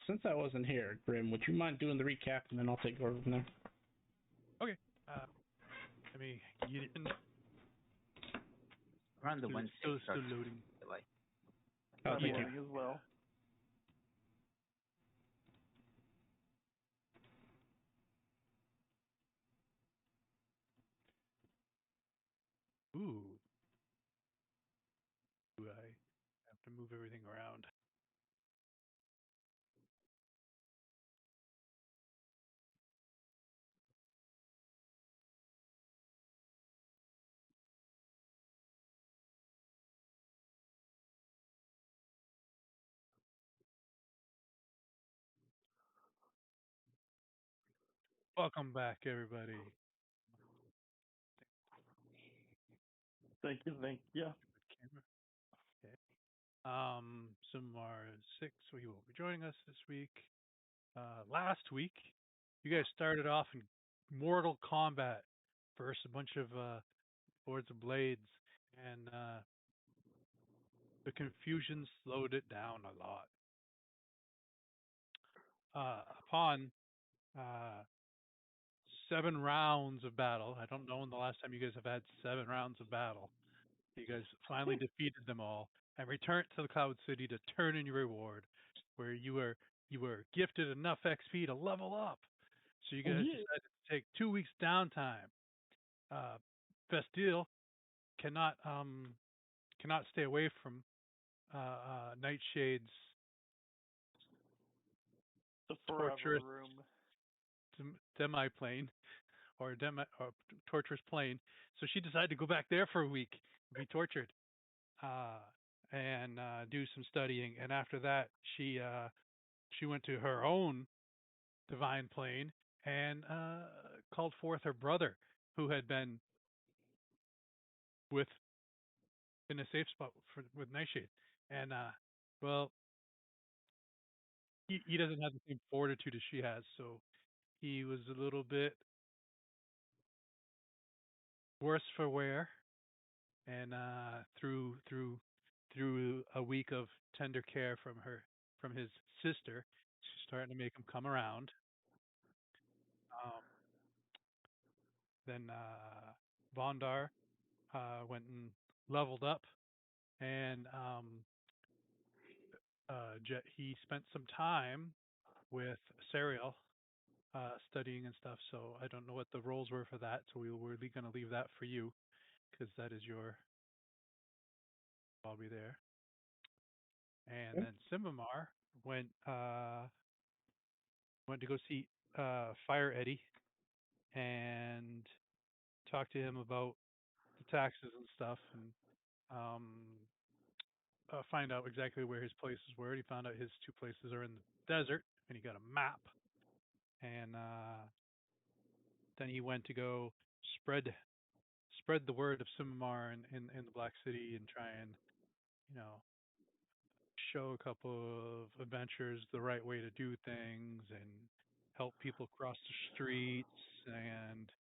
Since I wasn't here, Grim, would you mind doing the recap and then I'll take over from there? Okay. Let me get in. Around the Wednesday Still starts loading. delay. Oh, I'm thank you. loading as well. Ooh. Do I have to move everything around? Welcome back, everybody. Thank you. Camera. Okay. Sumar 6, so he won't be joining us this week. Last week, you guys started off in Mortal Kombat versus a bunch of Lords of Blades, and the confusion slowed it down a lot. Upon 7 rounds of battle, I don't know when the last time you guys have had 7 rounds of battle. You guys finally defeated them all and returned to the Cloud City to turn in your reward, where you were gifted enough XP to level up. So you guys decided to take 2 weeks downtime. Bastille cannot stay away from Nightshade's The forever torturous room. demi-plane or torturous plane. So she decided to go back there for a week, be tortured, and do some studying. And after that, she went to her own divine plane and called forth her brother, who had been with in a safe spot with Nightshade. And well, he doesn't have the same fortitude as she has, so he was a little bit worse for wear. And through a week of tender care from his sister, she's starting to make him come around. Um, then Vondar went and leveled up, and he spent some time with Serial studying and stuff. So I don't know what the roles were for that. So we're going to leave that for you because that is your. I'll be there. And then Simbamar went to go see Fire Eddie and talk to him about the taxes and stuff, and um, find out exactly where his places were. He found out his 2 places are in the desert, and he got a map. And then he went to go spread the word of Simamar in the Black City and try and, you know, show a couple of adventurers the right way to do things and help people cross the streets and,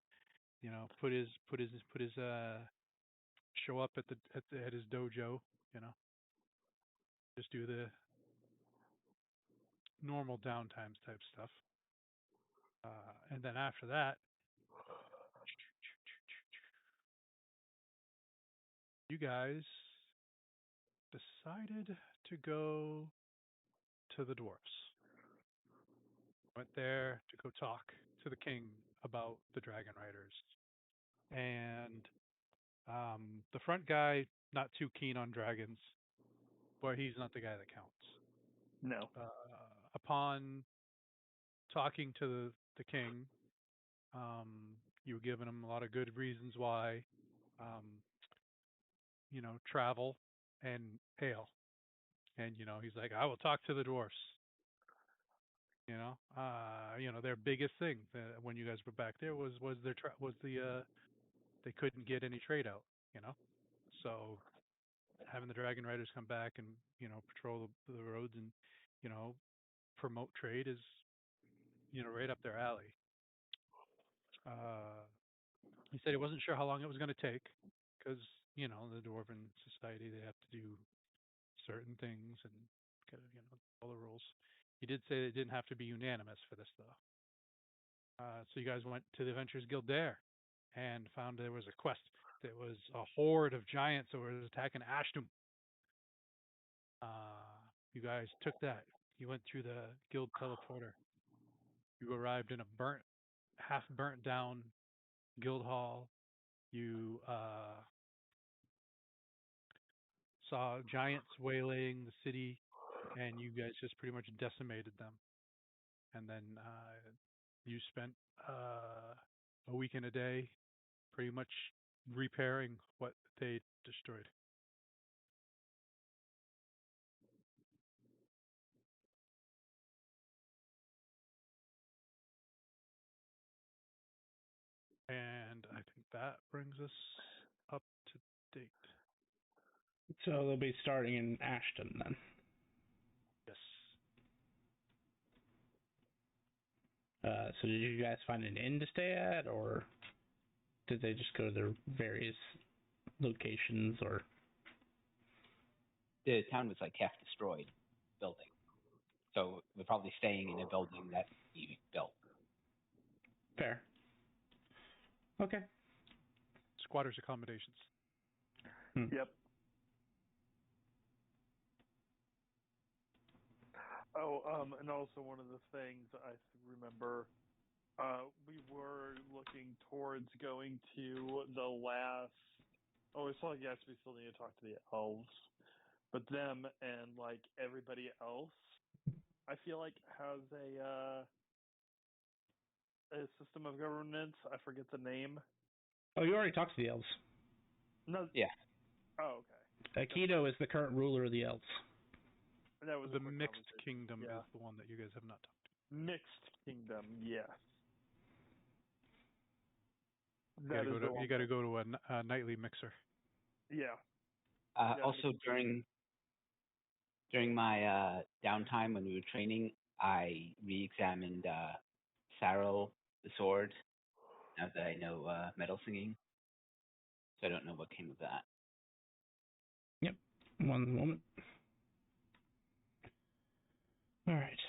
you know, put his show up at his dojo, you know, just do the normal downtimes type stuff. And then after that, you guys decided to go to the dwarfs. Went there to go talk to the king about the dragon riders. And the front guy, not too keen on dragons, but he's not the guy that counts. No. Upon talking to the king, you were giving him a lot of good reasons why, um, you know, travel and ale. And, you know, he's like, I will talk to the dwarfs. You know, their biggest thing when you guys were back there was they couldn't get any trade out. You know, so having the dragon riders come back and, you know, patrol the roads and, you know, promote trade is, you know, right up their alley. He said he wasn't sure how long it was going to take because, you know, the dwarven society, they have to do certain things and, you know, all the rules. He did say it didn't have to be unanimous for this, though. So you guys went to the Adventurers Guild there and found there was a quest. There was a horde of giants that was attacking Ashtum. You guys took that. You went through the guild teleporter. You arrived in a half burnt down guild hall. You saw giants waylaying the city, and you guys just pretty much decimated them. And then you spent a week and a day pretty much repairing what they destroyed. And I think that brings us up to date. So they'll be starting in Ashton then. Yes. So did you guys find an inn to stay at, or did they just go to their various locations, or? The town was like half destroyed building. So we're probably staying in a building that we built. Fair. Okay. Squatters' accommodations. Yep. Oh, and also one of the things I remember, we were looking towards going to the last. Oh, it's like yes, we still need to talk to the elves, but them and like everybody else, I feel like has a system of governance. I forget the name. Oh, you already talked to the elves. No. Yeah. Oh, okay. Aikido is the current ruler of the elves. That was the Mixed Kingdom is the one that you guys have not talked to. Mixed Kingdom, yes. You got to go to a nightly mixer. Yeah. Also, during my downtime when we were training, I re-examined Sarrow, the sword. Now that I know metal singing, so I don't know what came of that. Yep. One moment. All right.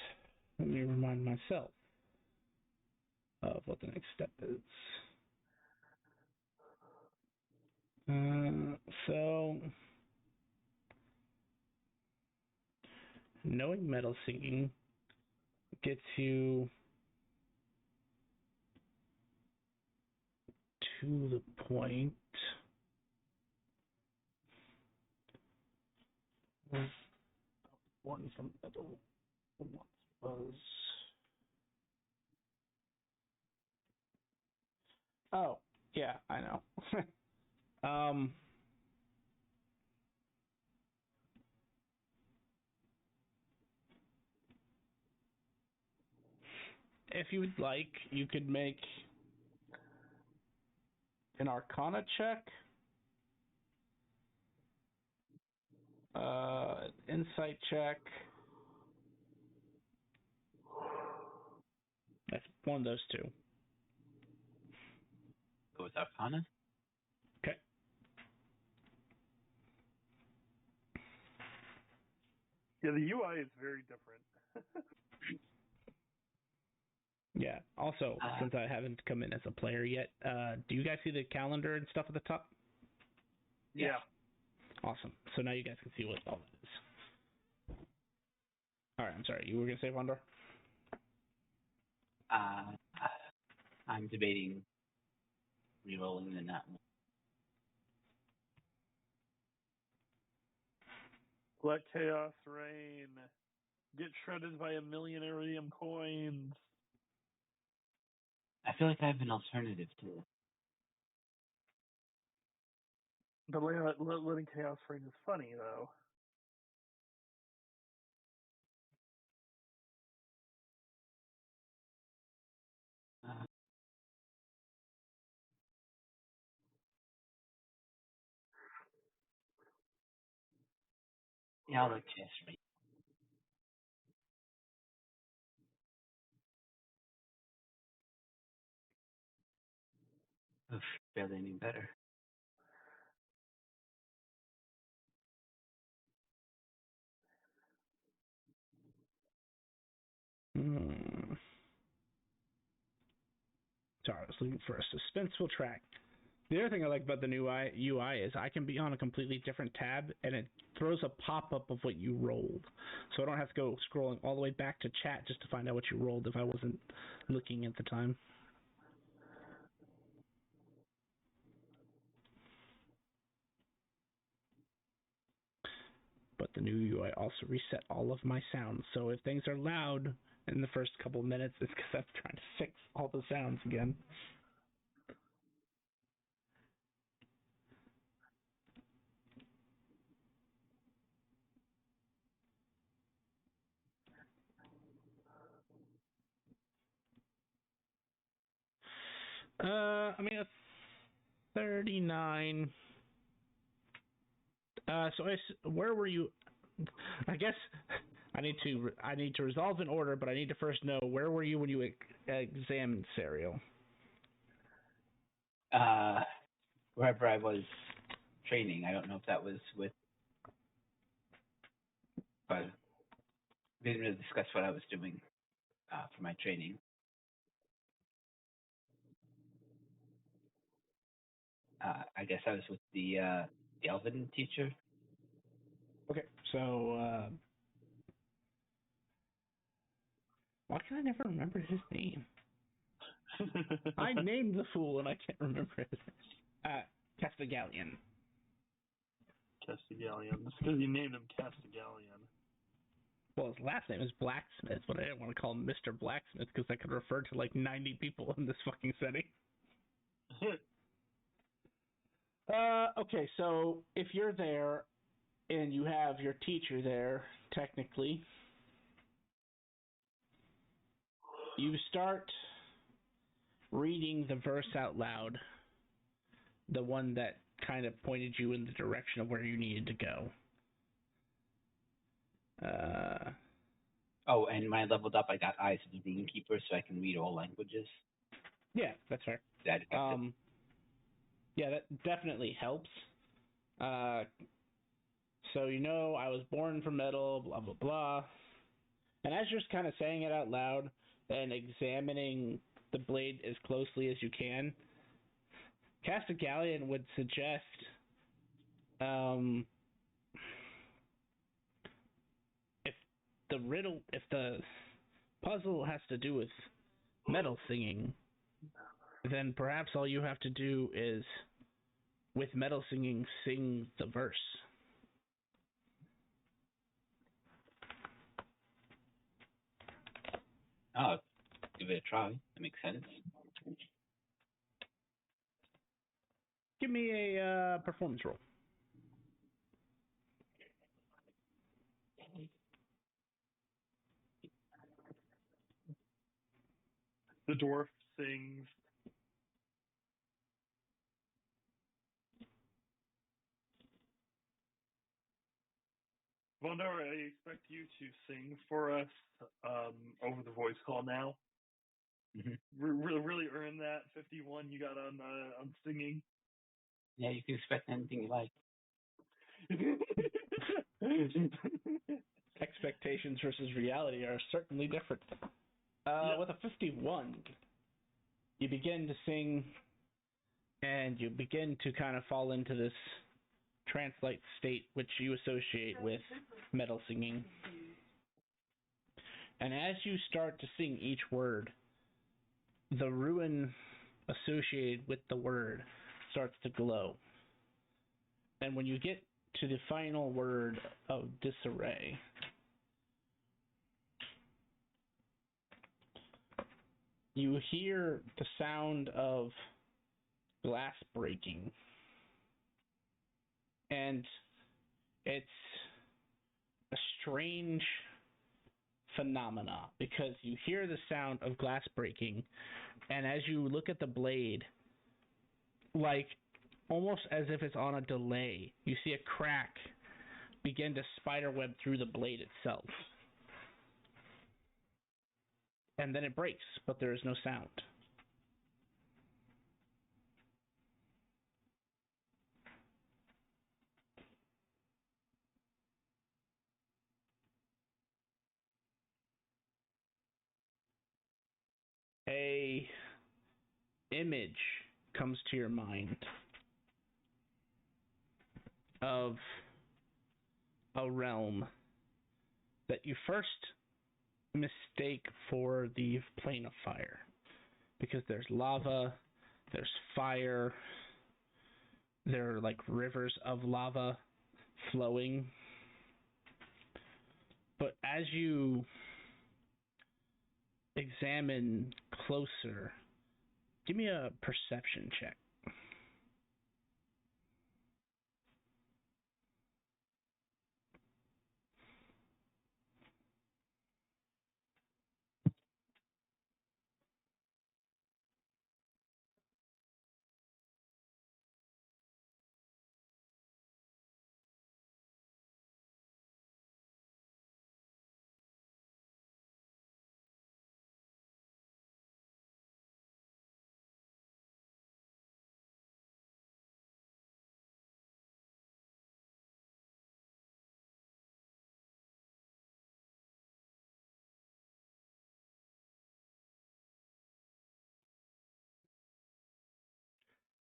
Let me remind myself of what the next step is. So, knowing metal singing gets you to the point. One from metal was. Oh, yeah, I know. If you would like, you could make an Arcana check, Insight check. That's one of those two. Go with Arcana. Okay. Yeah, the UI is very different. Yeah. Also, since I haven't come in as a player yet, do you guys see the calendar and stuff at the top? Yeah. Awesome. So now you guys can see what all that is. All right. I'm sorry. You were gonna say, Vondor? I'm debating re-rolling the nut. Let chaos reign. Get shredded by a million iridium coins. I feel like I have an alternative to it. But letting chaos reign is funny, though. Yeah, I'll let Jess read. Oof, barely any better. Hmm. Sorry, I was looking for a suspenseful track. The other thing I like about the new UI is I can be on a completely different tab, and it throws a pop-up of what you rolled. So I don't have to go scrolling all the way back to chat just to find out what you rolled if I wasn't looking at the time. But the new UI also reset all of my sounds. So if things are loud in the first couple of minutes, it's because I'm trying to fix all the sounds again. I mean, a 39. Where were you? I guess I need to resolve an order, but I need to first know where were you when you examined Serial? Wherever I was training. I don't know if that was with, but we didn't really discuss what I was doing for my training. I guess I was with the Elven teacher. Okay, so why can I never remember his name? I named the fool and I can't remember his name. Castigallion. Castigallion. It's because you named him Castigallion. Well, his last name is Blacksmith, but I didn't want to call him Mr. Blacksmith because I could refer to like 90 people in this fucking setting. Okay, so if you're there and you have your teacher there, technically, you start reading the verse out loud, the one that kind of pointed you in the direction of where you needed to go. Oh, and when I leveled up, I got Eyes of the Runekeeper, so I can read all languages. Yeah, that's fair. That effective? Yeah, that definitely helps. So I was born from metal, blah blah blah. And as you're just kind of saying it out loud and examining the blade as closely as you can, Castigallion would suggest if the puzzle has to do with metal singing, then perhaps all you have to do is, with metal singing, sing the verse. Oh, give it a try. That makes sense. Give me a performance roll. The dwarf sings. Vondar, I expect you to sing for us over the voice call now. Mm-hmm. Really earn that 51 you got on singing. Yeah, you can expect anything you like. Expectations versus reality are certainly different. Yep. With a 51, you begin to sing, and you begin to kind of fall into this trance-like state which you associate with metal singing. And as you start to sing each word, the rune associated with the word starts to glow. And when you get to the final word of disarray, you hear the sound of glass breaking. And it's a strange phenomena because you hear the sound of glass breaking, and as you look at the blade, like almost as if it's on a delay, you see a crack begin to spiderweb through the blade itself. And then it breaks, but there is no sound. a image comes to your mind of a realm that you first mistake for the plane of fire, because there's lava, there's fire, there are like rivers of lava flowing. But as you examine closer, give me a perception check.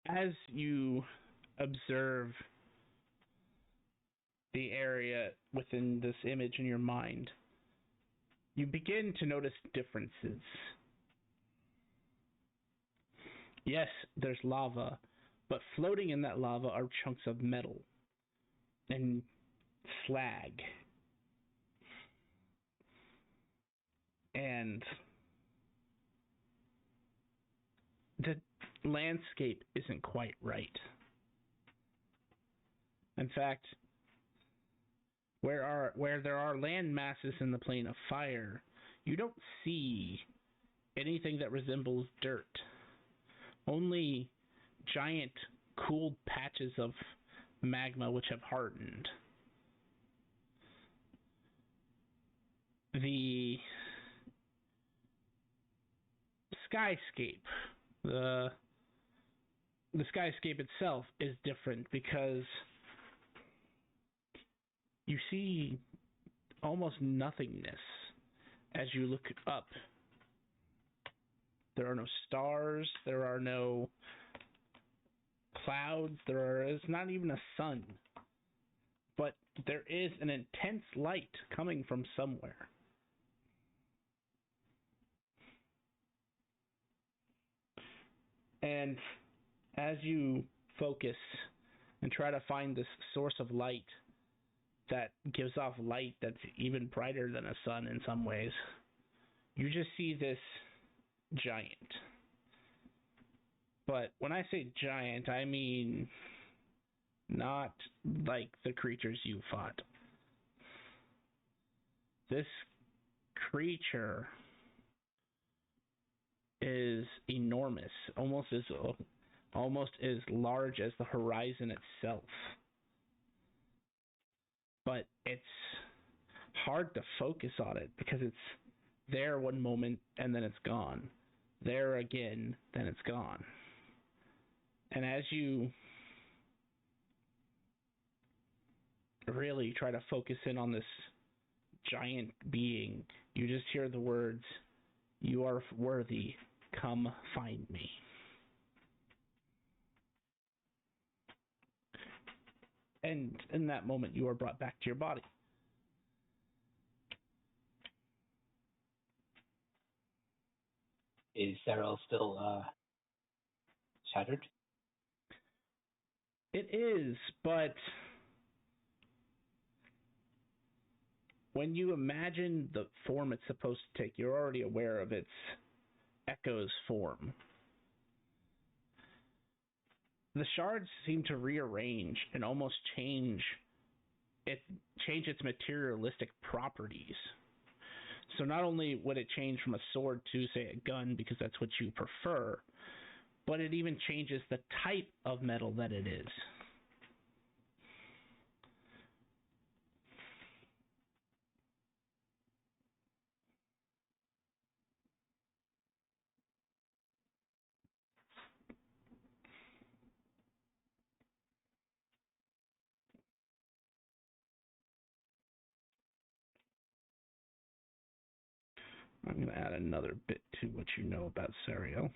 As you observe the area within this image in your mind, you begin to notice differences. Yes, there's lava, but floating in that lava are chunks of metal and slag. And the landscape isn't quite right. In fact, where there are land masses in the plane of fire, you don't see anything that resembles dirt. Only giant cooled patches of magma which have hardened. The skyscape, the skyscape itself is different because you see almost nothingness as you look up. There are no stars, there are no clouds, there is not even a sun. But there is an intense light coming from somewhere. And as you focus and try to find this source of light that gives off light that's even brighter than a sun in some ways, you just see this giant. But when I say giant, I mean not like the creatures you fought. This creature is enormous, almost as large as the horizon itself. But it's hard to focus on it because it's there one moment and then it's gone. There again, then it's gone. And as you really try to focus in on this giant being, you just hear the words, "You are worthy, come find me." And in that moment, you are brought back to your body. Is Cyril still shattered? It is, but when you imagine the form it's supposed to take, you're already aware of its echo's form. The shards seem to rearrange and almost change its materialistic properties. So not only would it change from a sword to, say, a gun, because that's what you prefer, but it even changes the type of metal that it is. I'm going to add another bit to what you know about Serial.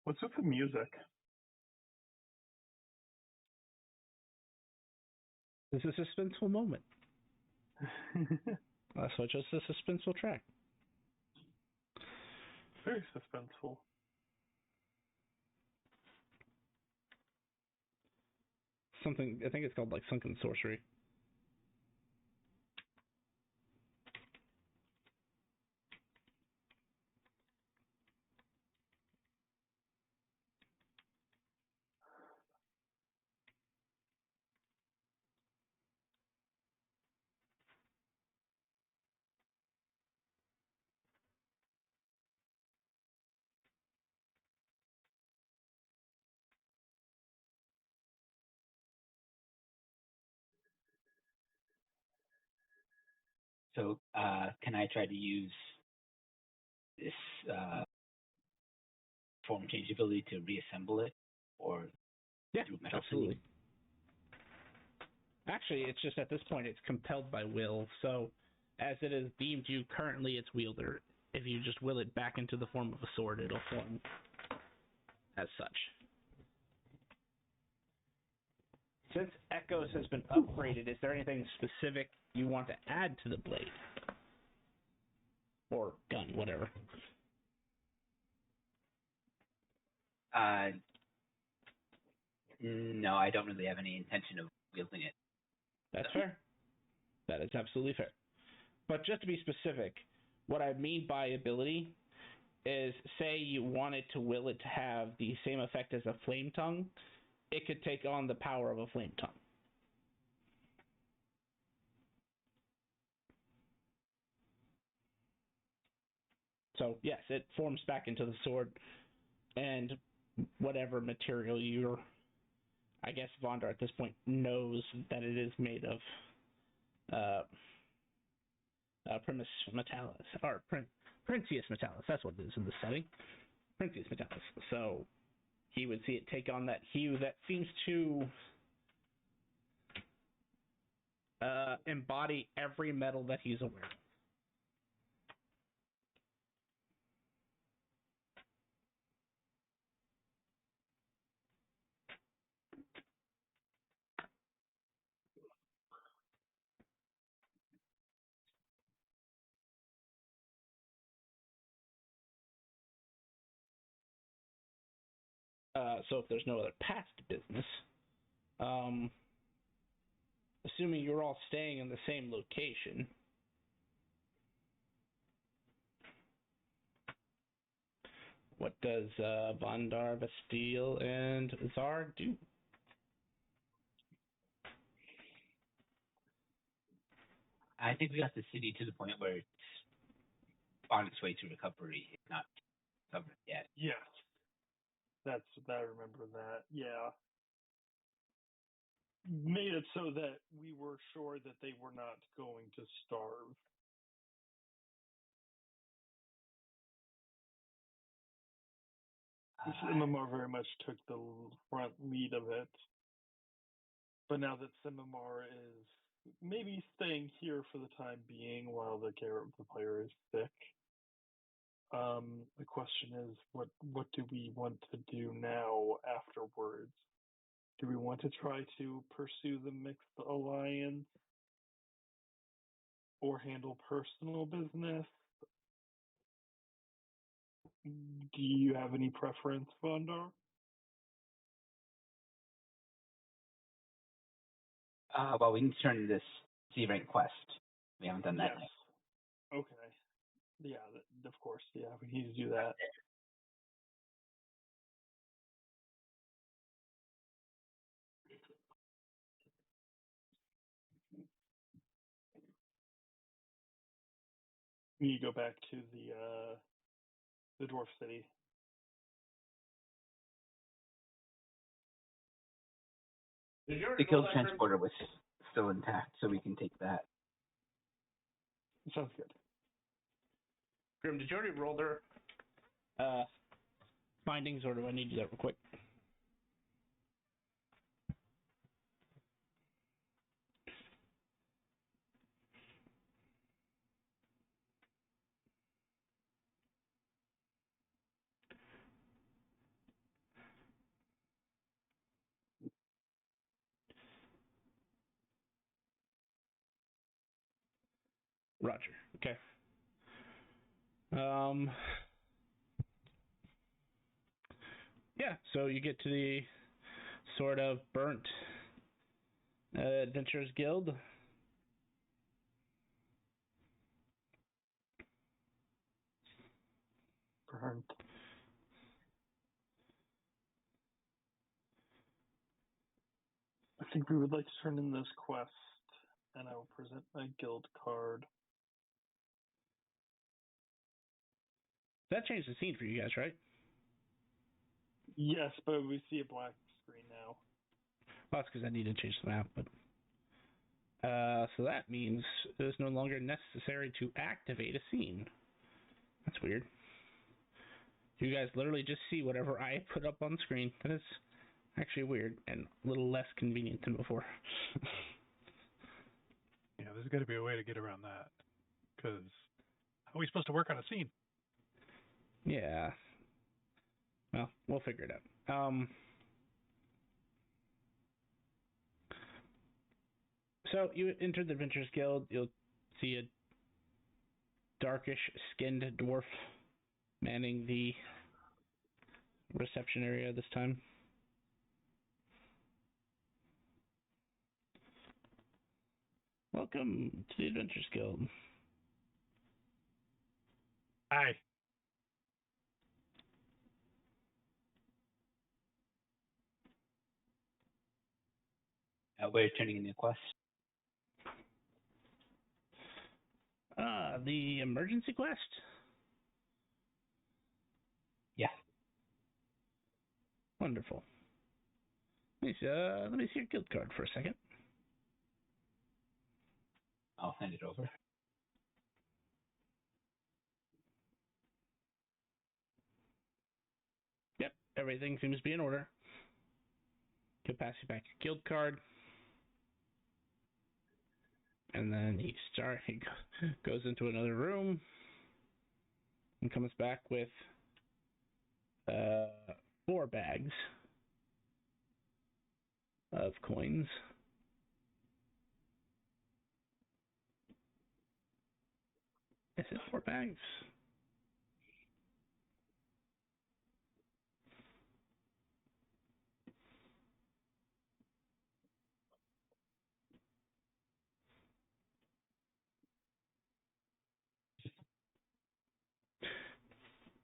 What's with the music? This is a suspenseful moment. That's what just a suspenseful track. Very suspenseful. Something, I think it's called like Sunken Sorcery. So can I try to use this form change ability to reassemble it, or Yeah, do metal absolutely. Actually, it's just at this point it's compelled by will. So, as it is deemed you currently its wielder, if you just will it back into the form of a sword, it'll form as such. Since Echoes has been upgraded, is there anything specific you want to add to the blade? Or gun, whatever. No, I don't really have any intention of wielding it. That's fair. That is absolutely fair. But just to be specific, what I mean by ability is, say you wanted to will it to have the same effect as a flame tongue, it could take on the power of a flame tongue. So yes, it forms back into the sword, and whatever material you're, I guess Vondar at this point knows that it is made of Primus Metallis, or Princius Metallis, that's what it is in the setting. Princius Metallis. So he would see it take on that hue that seems to embody every metal that he's aware of. So if there's no other past business, assuming you're all staying in the same location, what does Vondar, Bastille, and Zar do? I think we got the city to the point where it's on its way to recovery. It's not covered yet. Yes. I remember that. Yeah. Made it so that we were sure that they were not going to starve. Simimar very much took the front lead of it. But now that Simimar is maybe staying here for the time being while the care of the player is sick, the question is, what do we want to do now afterwards? Do we want to try to pursue the mixed alliance or handle personal business? Do you have any preference, Vondar? Well, we need to turn this C rank quest. We haven't done that Yes. yet. Okay. Yeah, of course. Yeah, we need to do that. We need to go back to the dwarf city. The guild transporter was still intact, so we can take that. Sounds good. Grim, did you already roll their findings, or do I need to do that real quick? Roger. Okay. Yeah, so you get to the sort of burnt Adventurers Guild. Burnt. I think we would like to turn in this quest, and I will present my guild card. That changed the scene for you guys, right? Yes, but we see a black screen now. Well, that's because I need to change the map, but so that means it is no longer necessary to activate a scene. That's weird. You guys literally just see whatever I put up on screen. That is actually weird and a little less convenient than before. Yeah, there's got to be a way to get around that. Because how are we supposed to work on a scene? Yeah. Well, we'll figure it out. So you enter the Adventurers Guild. You'll see a darkish-skinned dwarf manning the reception area this time. Welcome to the Adventurers Guild. Hi. We're turning in the quest. The emergency quest? Yeah. Wonderful. Let me see your guild card for a second. I'll send it over. Yep, everything seems to be in order. He'll pass you back your guild card. And then he goes into another room and comes back with 4 bags of coins. Is it 4 bags?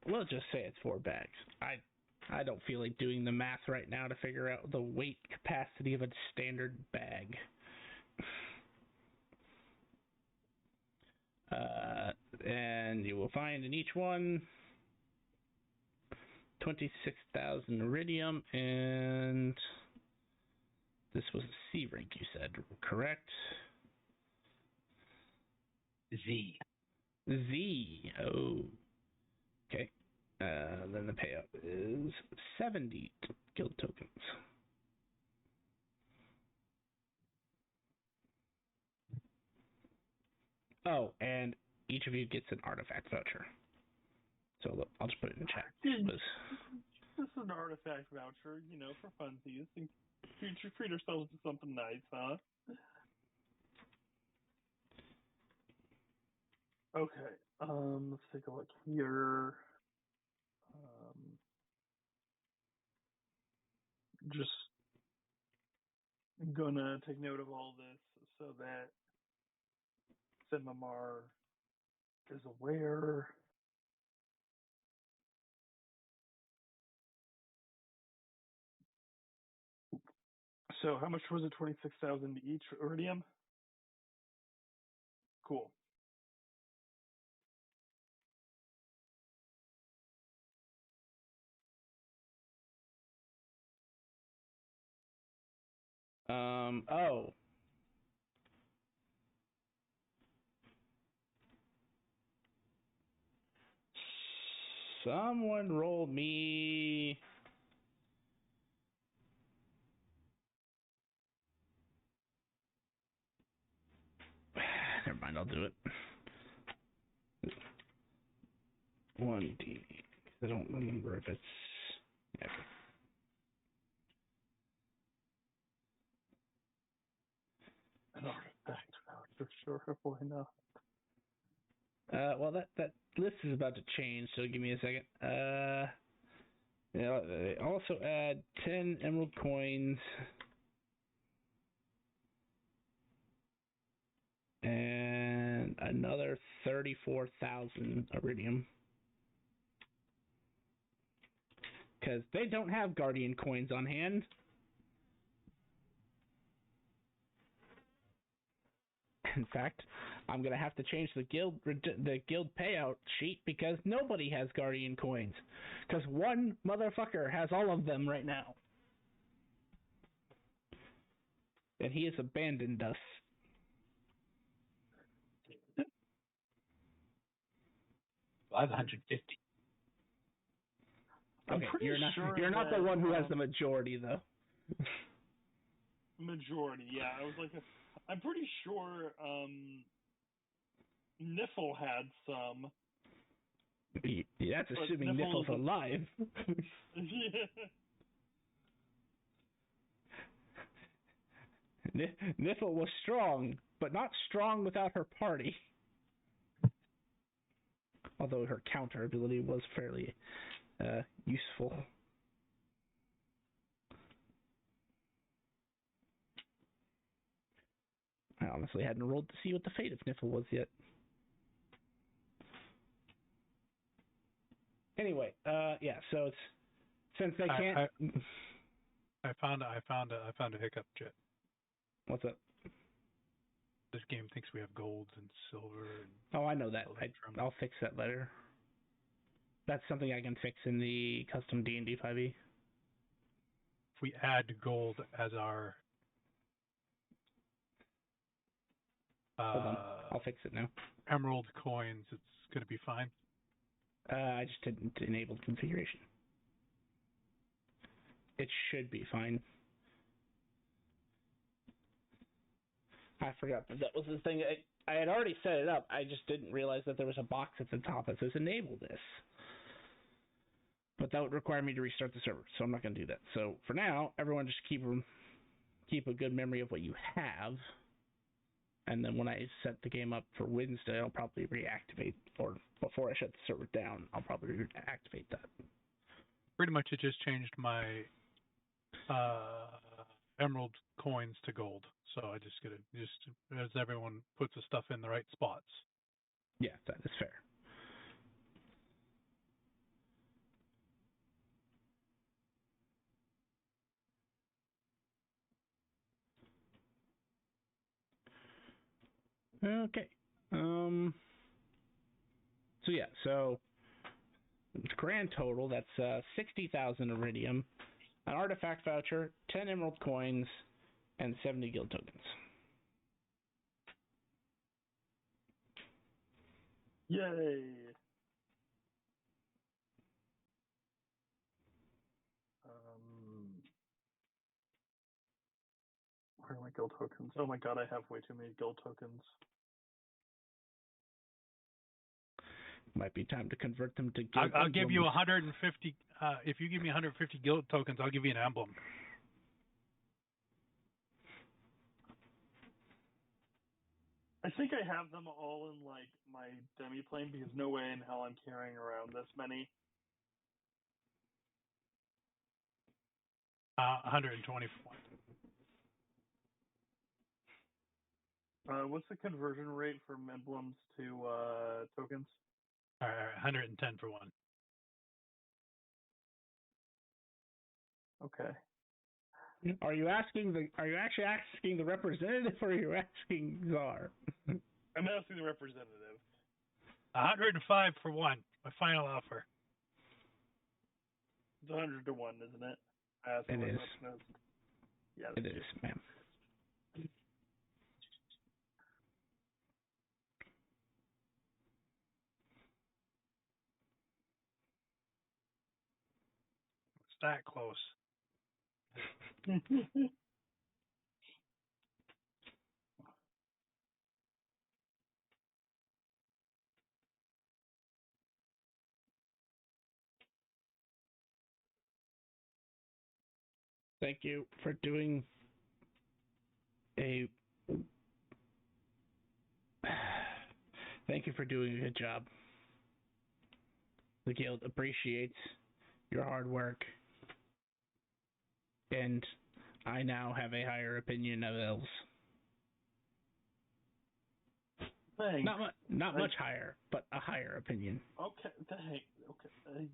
We'll just say it's 4 bags. I don't feel like doing the math right now to figure out the weight capacity of a standard bag. And you will find in each one 26,000 iridium, and this was a C rank, you said, correct? Z. Z. Oh. Okay. Then the payout is 70 guild tokens. Oh, and each of you gets an artifact voucher. So look, I'll just put it in the chat. This is an artifact voucher, for funsies. Treat ourselves to something nice, huh? Okay. Let's take a look here. Just gonna take note of all this so that Simamar is aware. So how much was it? 26,000 each iridium? Cool. Oh. Someone roll me... Never mind, I'll do it. 1D. I don't remember if it's... Yeah. An artifact voucher, sure. Why not? Well, that list is about to change, so give me a second. They also add 10 emerald coins and another 34,000 iridium. Because they don't have guardian coins on hand. In fact, I'm gonna have to change the guild payout sheet because nobody has guardian coins. Because one motherfucker has all of them right now, and he has abandoned us. Well, I have 150. Okay, you're not the one who has the majority though. Majority, yeah. I was like, I'm pretty sure Niffle had some. That's assuming Niffle's alive. Yeah. Niffle was strong, but not strong without her party. Although her counter ability was fairly useful. I honestly hadn't rolled to see what the fate of Niffle was yet. Anyway, yeah. So it's since they can't. I found a hiccup, Jet. What's up? This game thinks we have golds and silver. And oh, I know that. I'll fix that later. That's something I can fix in the custom D&D 5e. If we add gold as our Hold on, I'll fix it now. emerald coins, it's going to be fine. I just didn't enable configuration. It should be fine. I forgot that was the thing. I had already set it up. I just didn't realize that there was a box at the top that says enable this. But that would require me to restart the server, so I'm not going to do that. So for now, everyone just keep a good memory of what you have. And then when I set the game up for Wednesday, I'll probably reactivate, or before I shut the server down, I'll probably reactivate that. Pretty much it just changed my emerald coins to gold. So I just get it, just as everyone puts the stuff in the right spots. Yeah, that is fair. Okay. So yeah, so grand total, that's 60,000 iridium, an artifact voucher, 10 emerald coins, and 70 guild tokens. Yay! Where are my guild tokens? Oh my god, I have way too many guild tokens. Might be time to convert them to guild. I'll give you 150. If you give me 150 guild tokens, I'll give you an emblem. I think I have them all in like my demi plane because no way in hell I'm carrying around this many. 120 for one. What's the conversion rate from emblems to tokens? All right, 110 for one. Okay. Are you actually asking the representative, or are you asking Czar? I'm asking the representative. 105 for one. My final offer. It's 100 to 1, isn't it? I asked It what is. Yeah, It is, ma'am. It's that close. Thank you for doing a good job. The guild appreciates your hard work, and I now have a higher opinion of elves. Thanks. Not much higher, but a higher opinion. Okay, thanks. Okay.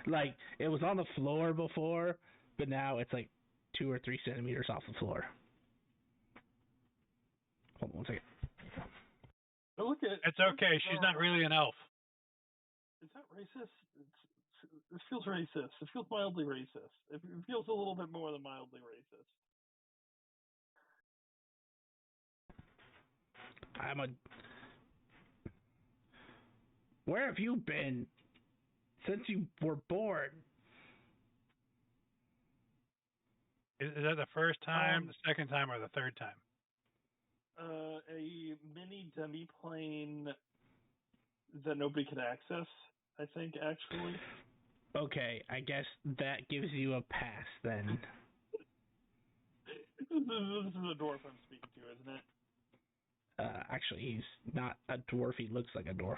Like, it was on the floor before, but now it's like 2 or 3 centimeters off the floor. Hold on 1 second. Look at It's okay. She's not really an elf. Is that racist? It feels racist. It feels mildly racist. It feels a little bit more than mildly racist. Where have you been since you were born? Is that the first time, the second time, or the third time? A mini demi-plane that nobody could access, I think, actually. Okay, I guess that gives you a pass then. This is a dwarf I'm speaking to, isn't it? Actually, he's not a dwarf. He looks like a dwarf.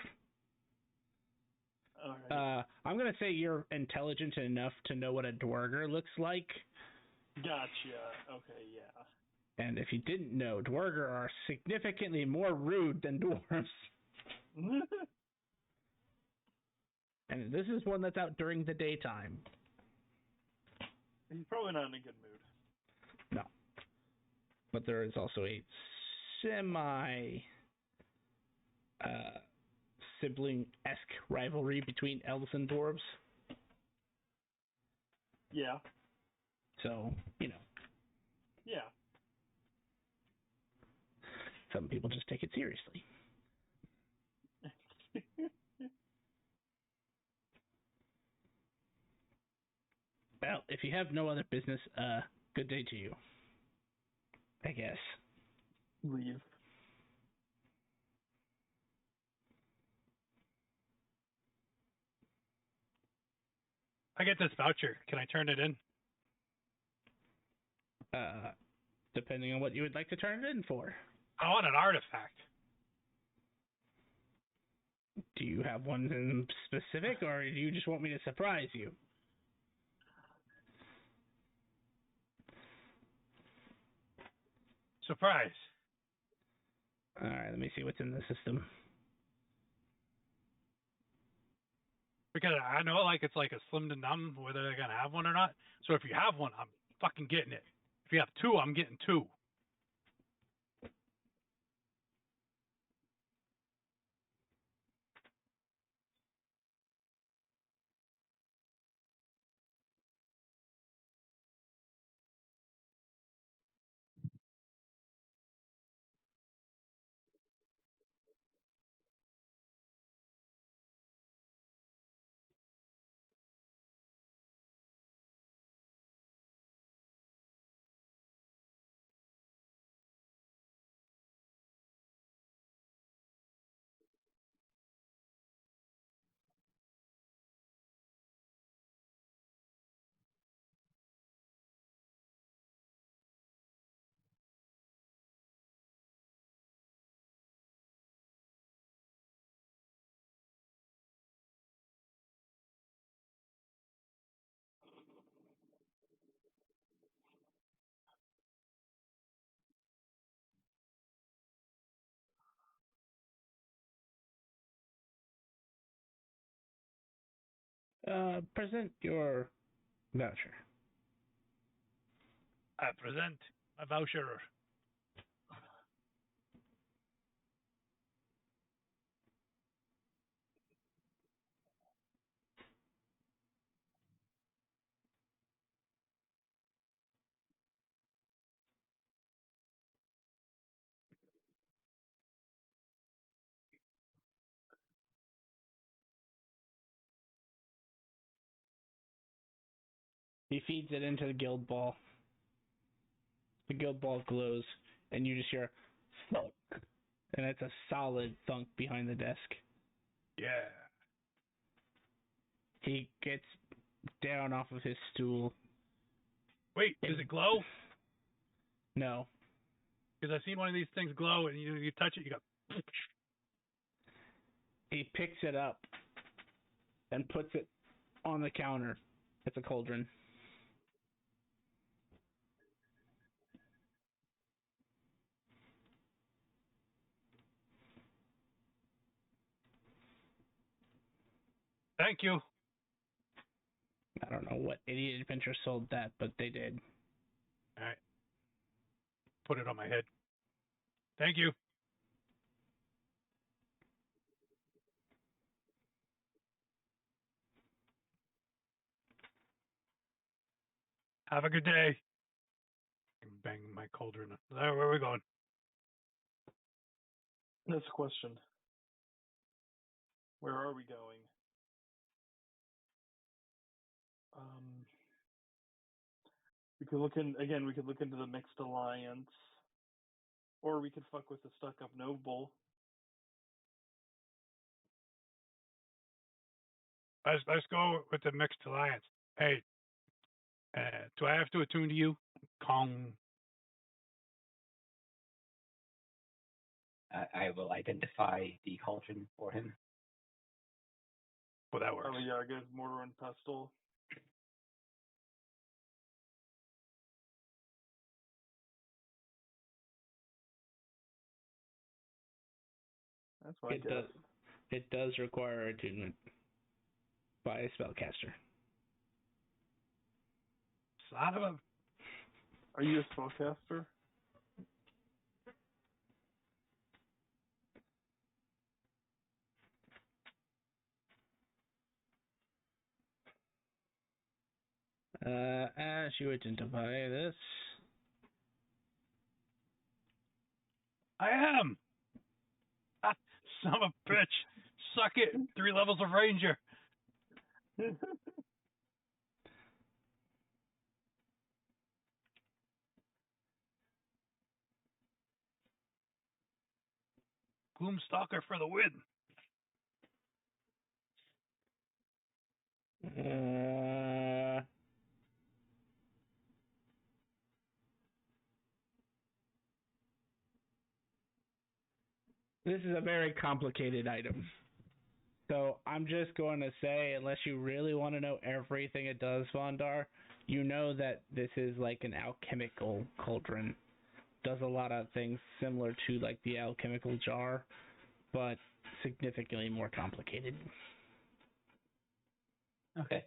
All right. I'm going to say you're intelligent enough to know what a dwarger looks like. Gotcha. Okay, yeah. And if you didn't know, dwarger are significantly more rude than dwarves. And this is one that's out during the daytime. He's probably not in a good mood. No. But there is also a sibling-esque rivalry between elves and dwarves. Yeah. So, Yeah. some people just take it seriously. Well, if you have no other business, good day to you, I guess. Leave. I get this voucher. Can I turn it in? Depending on what you would like to turn it in for. I want an artifact. Do you have one in specific, or do you just want me to surprise you? Surprise. All right, let me see what's in the system. Because I know it's like a slim to none whether they're gonna have one or not. So if you have one, I'm fucking getting it. If you have two, I'm getting two. Present your voucher. I present a voucher. He feeds it into the guild ball. The guild ball glows, and you just hear thunk, and it's a solid thunk behind the desk. Yeah. He gets down off of his stool. Wait, does it glow? No. Because I've seen one of these things glow, and you touch it, you go. He picks it up and puts it on the counter. It's a cauldron. Thank you. I don't know what idiot adventure sold that, but they did. All right. Put it on my head. Thank you. Have a good day. Bang my cauldron. Where are we going? That's a question. Where are we going? We could look in again. We could look into the mixed alliance, or we could fuck with the stuck-up noble. Let's go with the mixed alliance. Hey, do I have to attune to you? Kong. I will identify the cauldron for him. Well, that works. Oh yeah, I guess mortar and pestle. That's what I guess. It does require attunement by a spellcaster. Son of a. Are you a spellcaster? As you identify this, I am. Ah, son of a bitch. Suck it. 3 levels of ranger. Gloomstalker for the win. this is a very complicated item. So I'm just going to say, unless you really want to know everything it does, Vondar, you know that this is like an alchemical cauldron. Does a lot of things similar to like the alchemical jar, but significantly more complicated. Okay.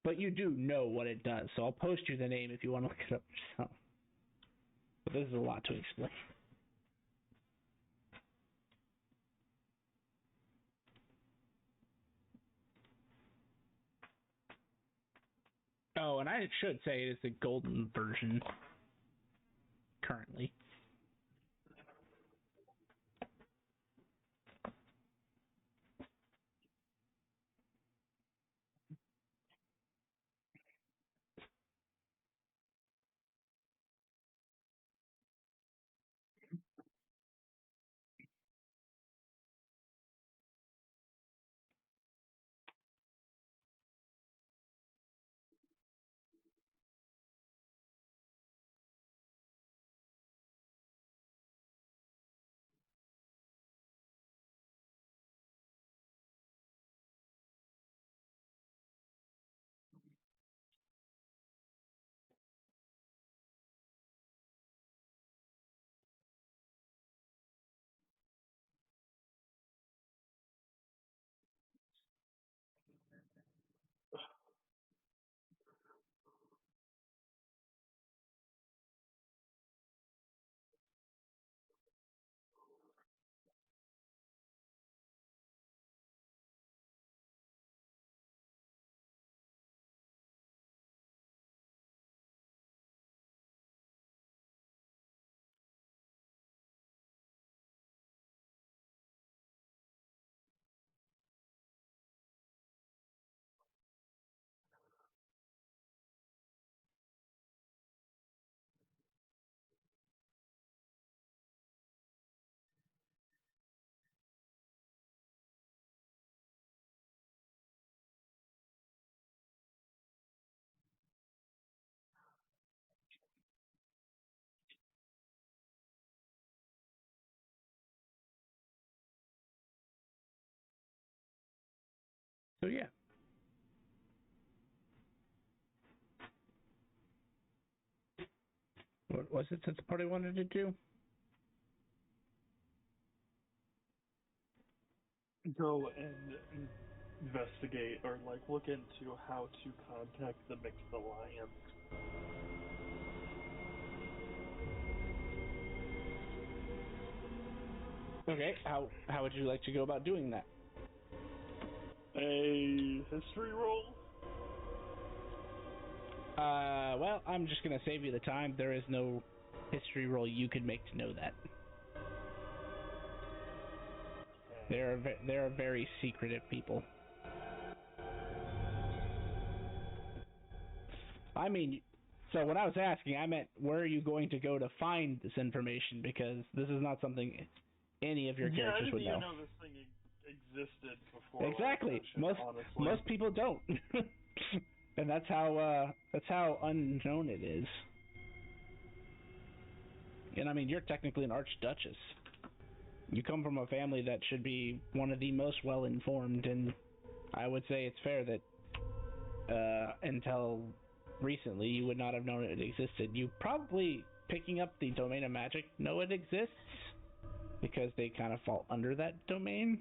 But you do know what it does, so I'll post you the name if you want to look it up yourself. But this is a lot to explain. Oh, and I should say it is the golden version currently. So yeah. What was it that the party wanted to do? Go and investigate or like look into how to contact the Mixed Alliance. Okay, how would you like to go about doing that? A history roll? Well, I'm just gonna save you the time. There is no history roll you could make to know that. They're very secretive people. I mean, so when I was asking, I meant where are you going to go to find this information? Because this is not something any of your characters would know. Yeah, I didn't even know this thing existed before. Exactly. Last session, Most people don't, and that's how unknown it is. And I mean, you're technically an archduchess. You come from a family that should be one of the most well-informed, and I would say it's fair that until recently you would not have known it existed. You probably, picking up the domain of magic, know it exists, because they kind of fall under that domain.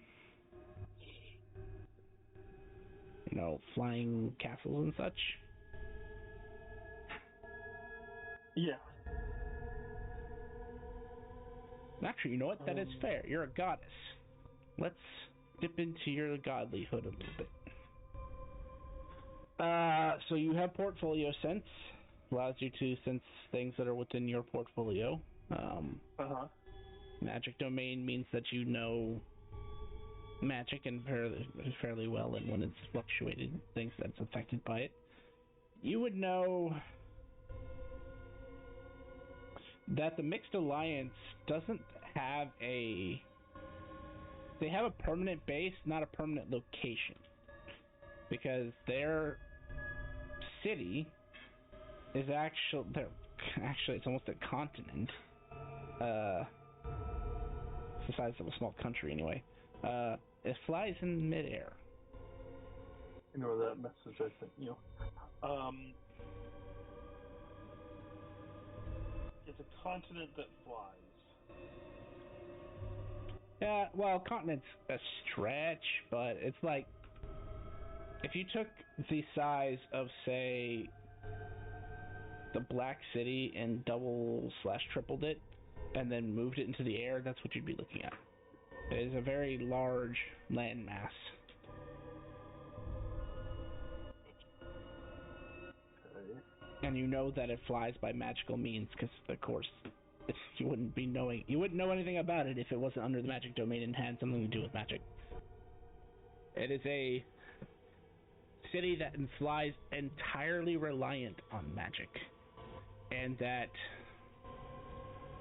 You know, flying castles and such. Yeah. Actually, you know what? That is fair. You're a goddess. Let's dip into your godlyhood a little bit. So you have portfolio sense, allows you to sense things that are within your portfolio. Magic domain means that you know magic and fairly well, and when it's fluctuated, things that's affected by it. You would know that the Mixed Alliance doesn't have a... They have a permanent base, not a permanent location. Because their city is actually it's almost a continent. It's the size of a small country anyway. It flies in midair. Ignore that message I sent you. It's a continent that flies. Yeah, well, continent's a stretch, but it's like if you took the size of, say, the Black City and double/tripled it, and then moved it into the air, that's what you'd be looking at. It is a very large landmass. Okay. And you know that it flies by magical means, because, of course, you wouldn't know anything about it if it wasn't under the magic domain and had something to do with magic. It is a city that flies entirely reliant on magic, and that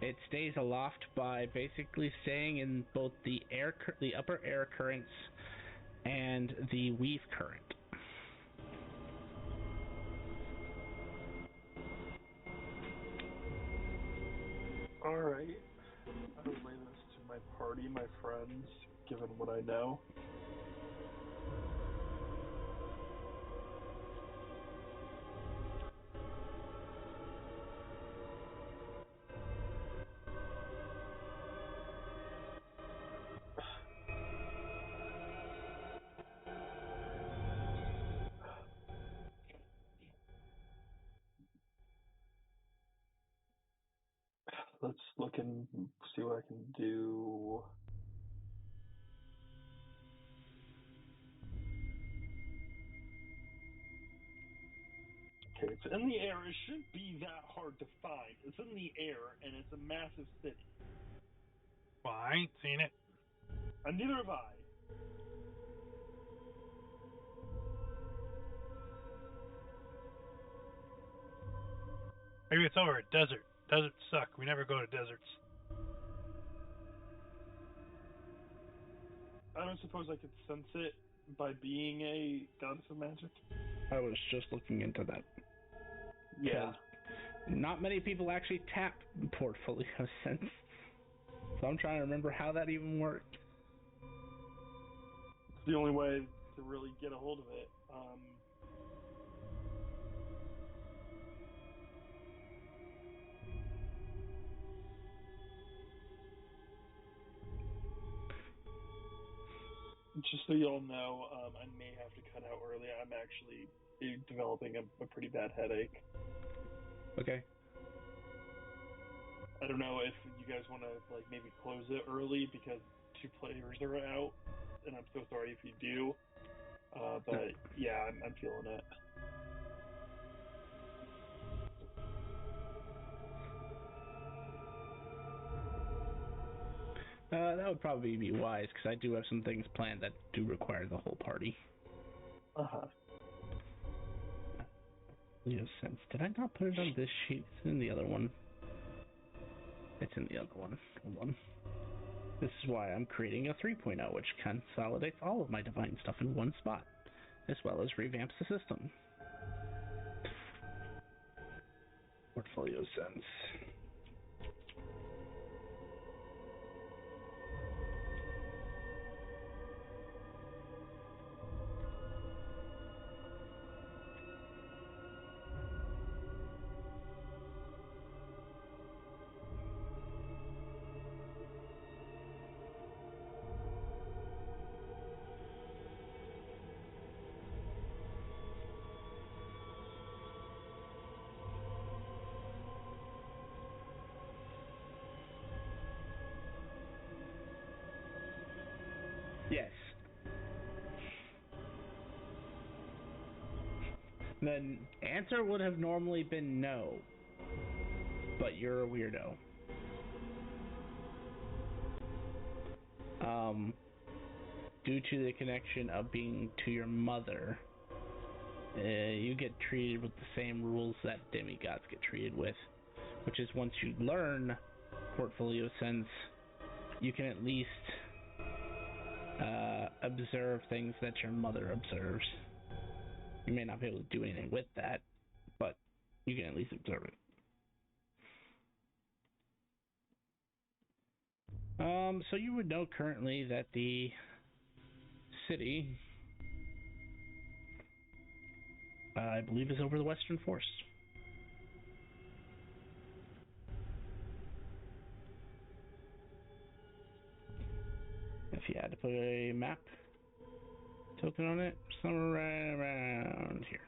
it stays aloft by basically staying in both the upper air currents and the weave current. Alright. I'll relay this to my party, my friends, given what I know. Let's look and see what I can do. Okay, it's in the air. It shouldn't be that hard to find. It's in the air, and it's a massive city. Well, I ain't seen it. And neither have I. Maybe it's over a desert. Deserts suck. We never go to deserts. I don't suppose I could sense it by being a goddess of magic. I was just looking into that. Yeah. Not many people actually tap portfolio sense. So I'm trying to remember how that even worked. It's the only way to really get a hold of it. Just so y'all know, I may have to cut out early. I'm actually developing a pretty bad headache. Okay. I don't know if you guys want to maybe close it early because 2 players are out, and I'm so sorry if you do. But yeah, I'm feeling it. That would probably be wise, because I do have some things planned that do require the whole party. Sense. Did I not put it on this sheet? It's in the other one. It's in the other one. Hold on. This is why I'm creating a 3.0, which consolidates all of my divine stuff in one spot, as well as revamps the system. Portfolio sense. Yes. The answer would have normally been no, but you're a weirdo. Due to the connection of being to your mother, you get treated with the same rules that demigods get treated with, which is once you learn portfolio sense, you can at least observe things that your mother observes. You may not be able to do anything with that, but you can at least observe it. So you would know currently that the city, I believe, is over the Western Forest. If you had to put a map token on it, somewhere right around here.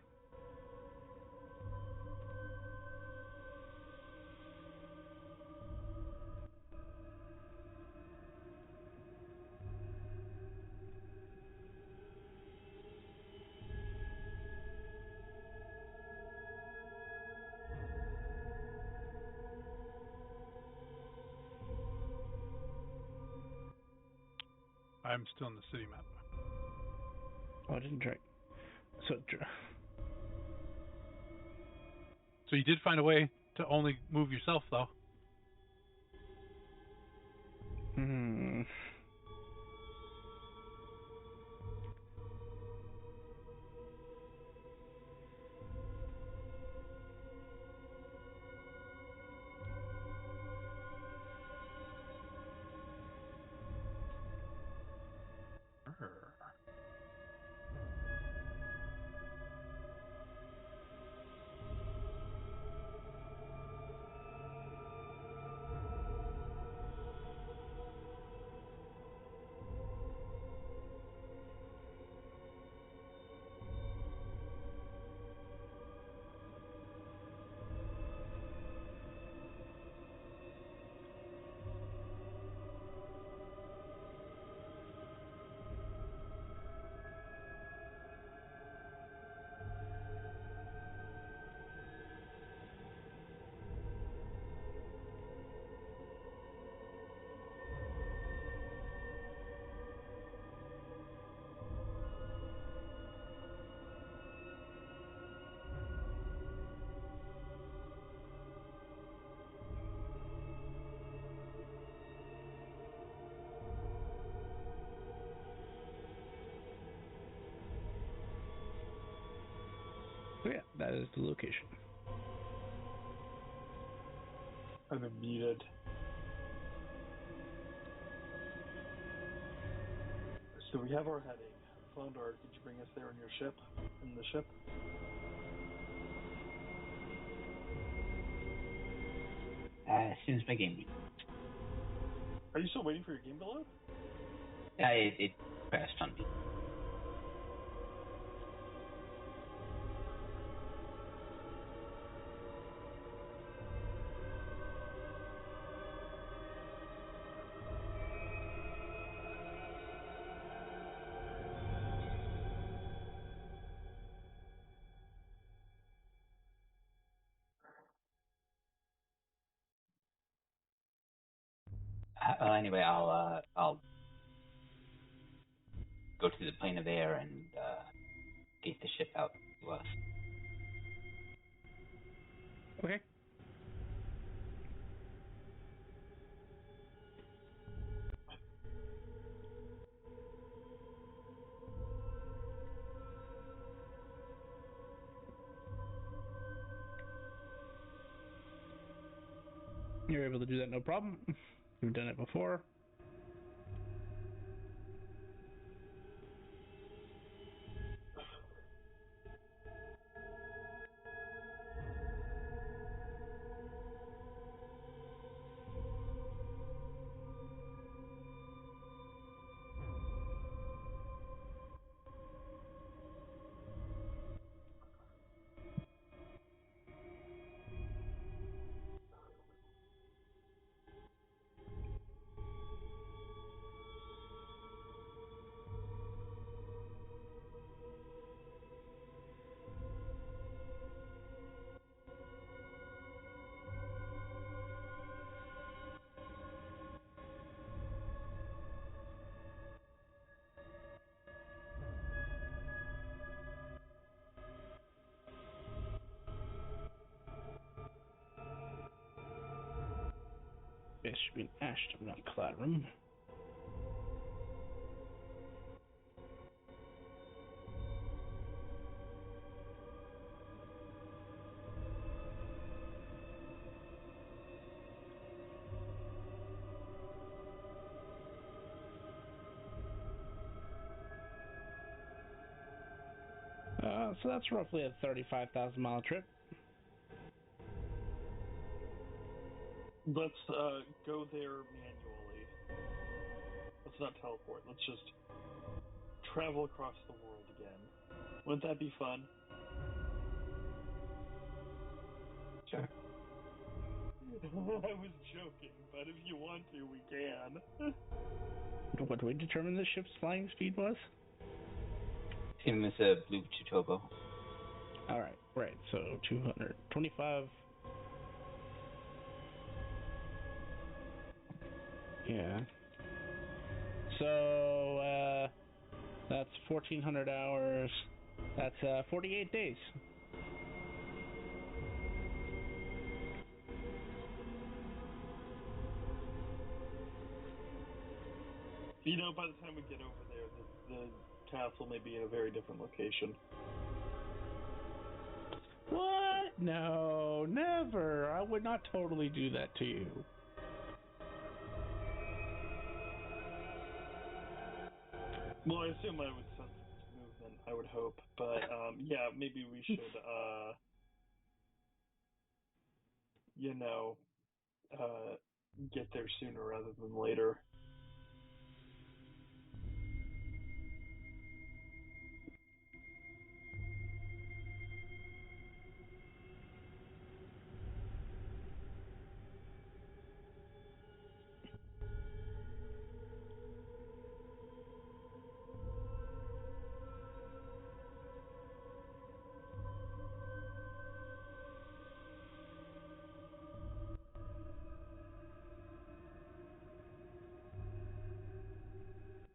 I'm still in the city map. Oh, I didn't track. So, So you did find a way to only move yourself, though. hmm. So yeah, that is the location. I've been muted. So we have our heading. Flounder, could you bring us there in your ship? In the ship? As soon as my game, Are you still waiting for your game to load? it crashed on me. Well, anyway, I'll go to the plane of air and get the ship out to us. Okay. You're able to do that no problem. You've done it before. This should be an Ashton, not Clattrum. So that's roughly a 35,000-mile trip. Let's go there manually. Let's not teleport. Let's just travel across the world again. Wouldn't that be fun? Sure. I was joking, but if you want to, we can. What do we determine the ship's flying speed was? Him is a blue Chutobo. All right, right. So 225. Yeah. So that's 1,400 hours. That's 48 days. You know, by the time we get over there, the castle may be in a very different location. What? No, never. I would not totally do that to you. Well, I assume I would sense its movement, I would hope. But, yeah, maybe we should, get there sooner rather than later.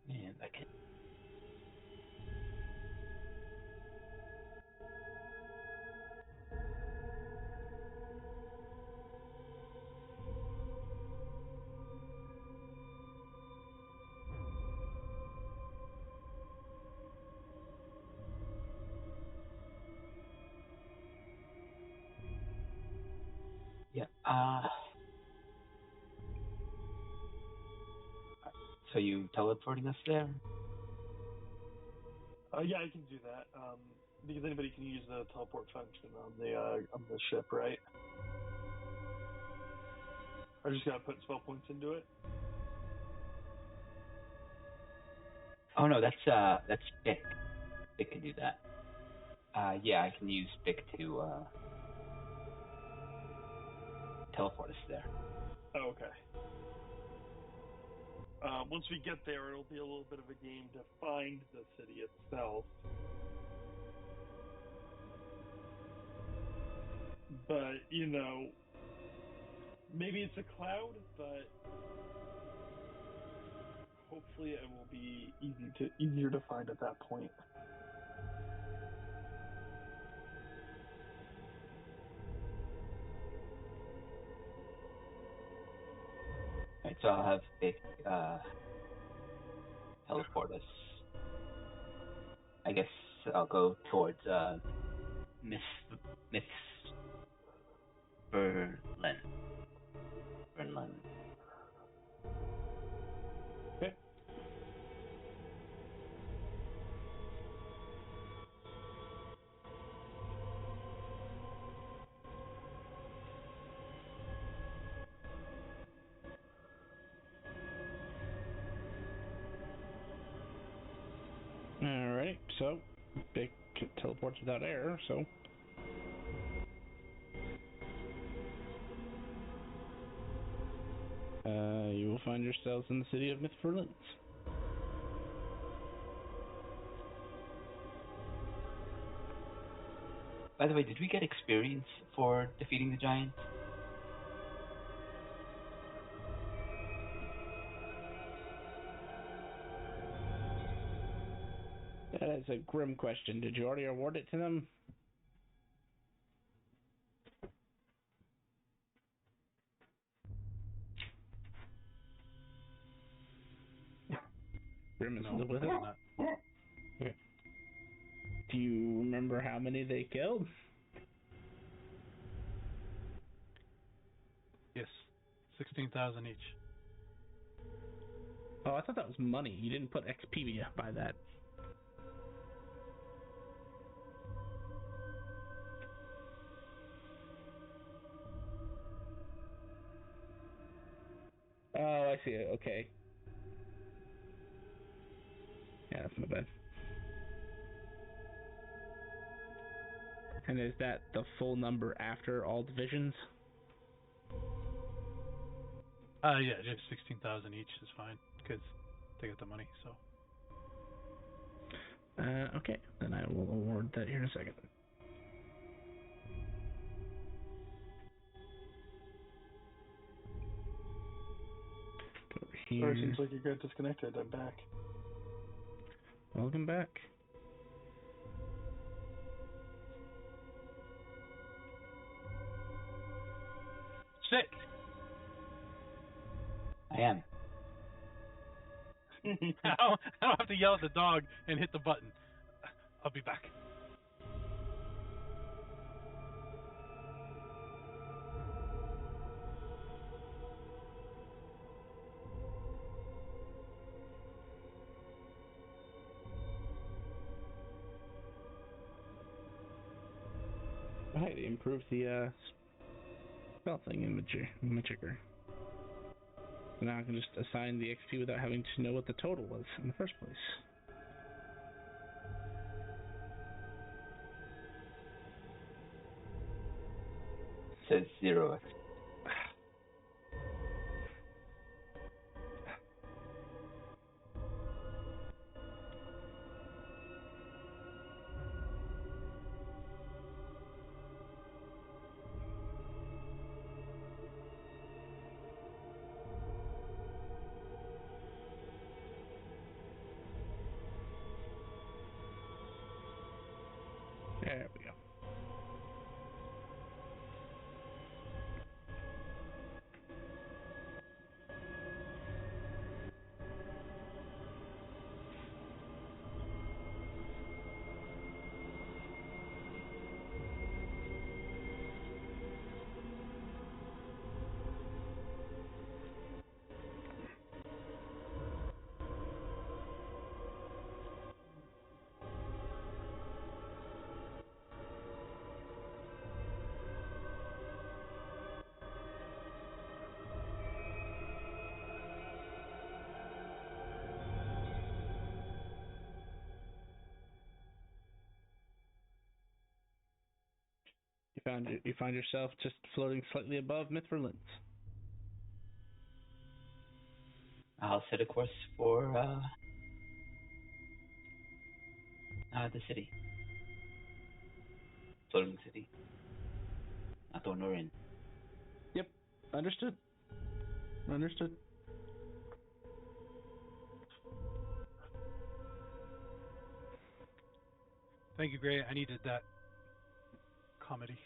And I can. Yeah. So you teleporting us there? Yeah, I can do that. Because anybody can use the teleport function on the ship, right? I just gotta put spell points into it. Oh no, that's Bick. Bick can do that. Yeah, I can use Bick to teleport us there. Oh, okay. Once we get there, it'll be a little bit of a game to find the city itself. But, maybe it's a cloud, but hopefully it will be easier to find at that point. Right, so I'll have Bick teleport us. I guess I'll go towards Miss Berlin. Berlin. Okay. Alright, so Big teleports without air, so you will find yourselves in the city of Mythferlins. By the way, did we get experience for defeating the giants? That is a grim question. Did you already award it to them? Grim is No, still with more us? than that. Do you remember how many they killed? Yes, 16,000 each. Oh, I thought that was money. You didn't put XP by that. Oh, I see. Okay. Yeah, that's not bad. And is that the full number after all divisions? Yeah, just 16,000 each is fine because they got the money. So. Okay, then I will award that here in a second. Go over here. Sorry, seems like you got disconnected. I'm back. Welcome back. Sick. I am. I don't have to yell at the dog and hit the button. I'll be back. Right, it improves the spell thing in Magicker. So now I can just assign the XP without having to know what the total was in the first place. Says 0. There we go. You find yourself just floating slightly above Mithrlins. I'll set a course for the city. Floating city. Not the one we're in. Yep, understood. Understood. Thank you, Gray. I needed that comedy.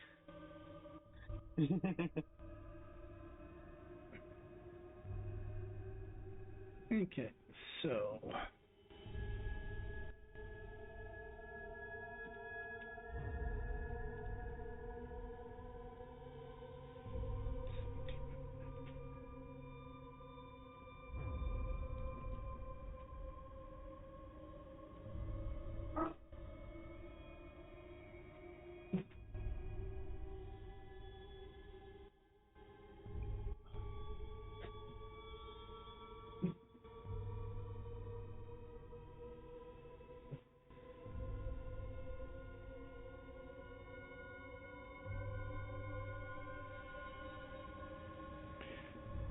Okay, so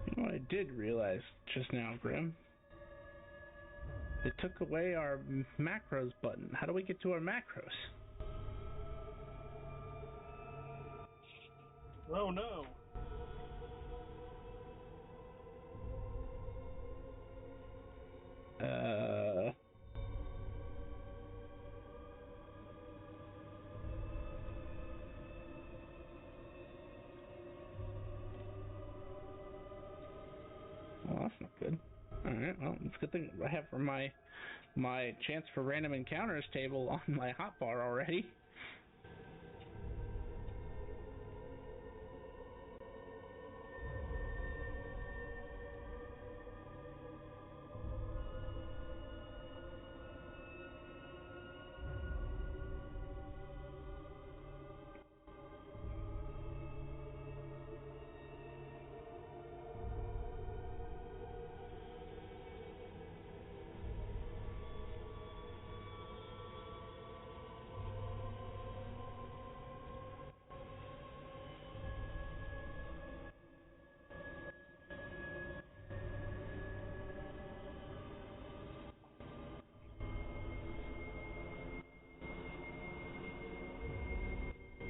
you know what I did realize just now, Grim? They took away our macros button. How do we get to our macros? Oh no. Well, that's not good. Alright. right. Well, it's a good thing I have for my chance for random encounters table on my hotbar already.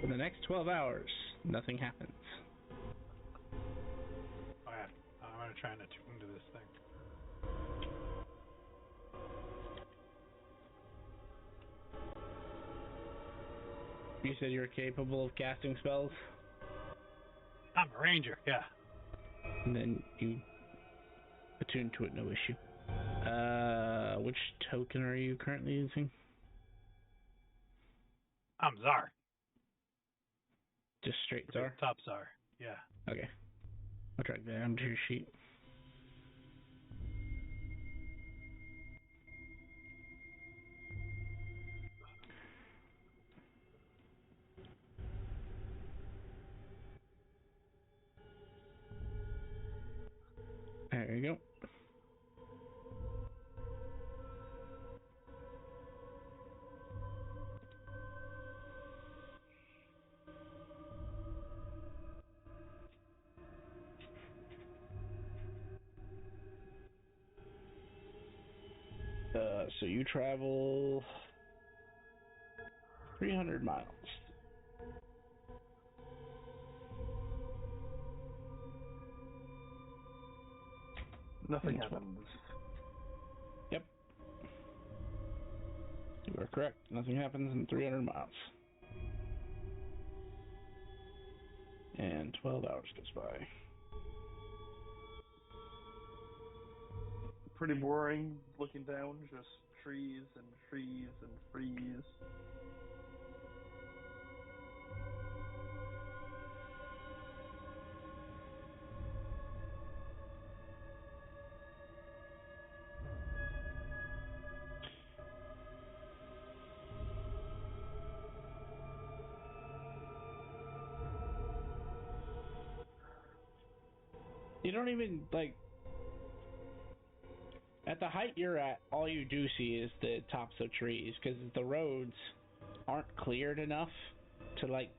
For the next 12 hours, nothing happens. Oh, yeah. I'm gonna try and attune to this thing. You said you're capable of casting spells, I'm a ranger. Yeah. and then you attune to it, no issue. Which token are you currently using? I'm Czar. Just straight Czar? Top Czar. Yeah. Okay. I'll track that onto your sheet. There you go. So you travel 300 miles. Nothing That's happens. Yep. You are correct. Nothing happens in 300 miles. And 12 hours goes by. Pretty boring looking down, just trees and trees and trees. You don't even, like, at the height you're at, all you do see is the tops of trees, because the roads aren't cleared enough to, like,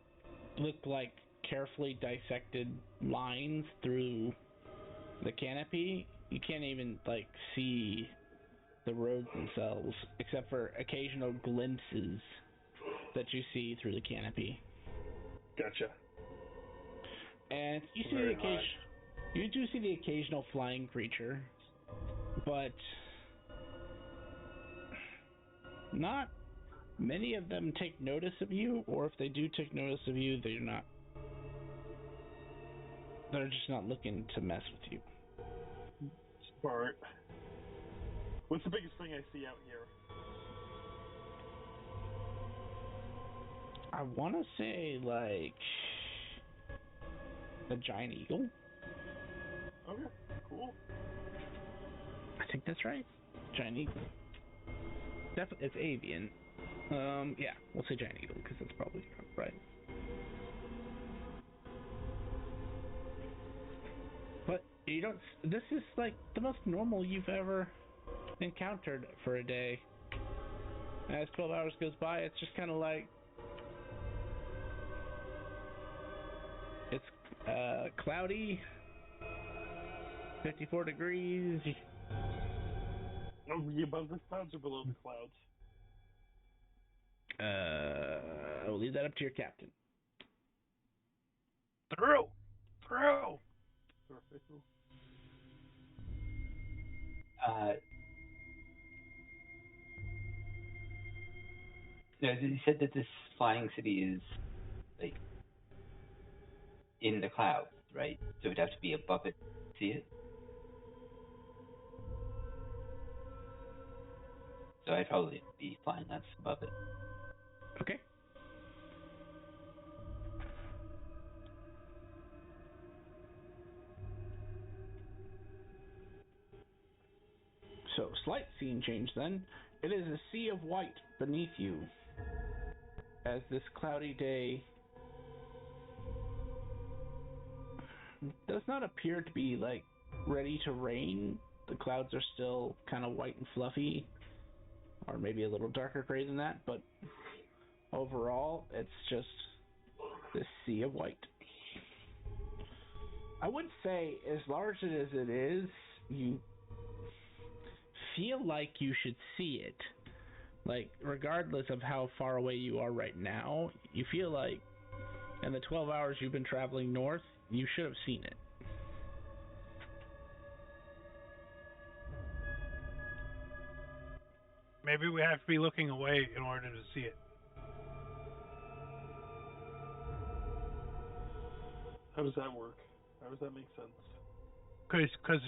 look like carefully dissected lines through the canopy. You can't even, like, see the roads themselves, except for occasional glimpses that you see through the canopy. Gotcha. And you see Very the high. you do see the occasional flying creature, but not many of them take notice of you, or if they do take notice of you, they're just not looking to mess with you. Smart. What's the biggest thing I see out here? I want to say, like, a giant eagle. Okay, cool. I think that's right. Giant eagle. Definitely, it's avian. Yeah, we'll say giant eagle because that's probably right. But you don't. This is like the most normal you've ever encountered for a day. As 12 hours goes by, it's just kind of like it's cloudy, 54 degrees. Are we above the clouds or below the clouds? I will leave that up to your captain. Through. Perfect. No, you said that this flying city is like in the clouds, right? So it'd have to be above it to see it. So I'd probably be flying that's above it. Okay. So, slight scene change then. It is a sea of white beneath you as this cloudy day does not appear to be like ready to rain. The clouds are still kind of white and fluffy, or maybe a little darker gray than that, but overall it's just this sea of white. I would say, as large as it is, you feel like you should see it. Like, regardless of how far away you are right now, you feel like in the 12 hours you've been traveling north, you should have seen it. Maybe we have to be looking away in order to see it. How does that work? How does that make sense? Because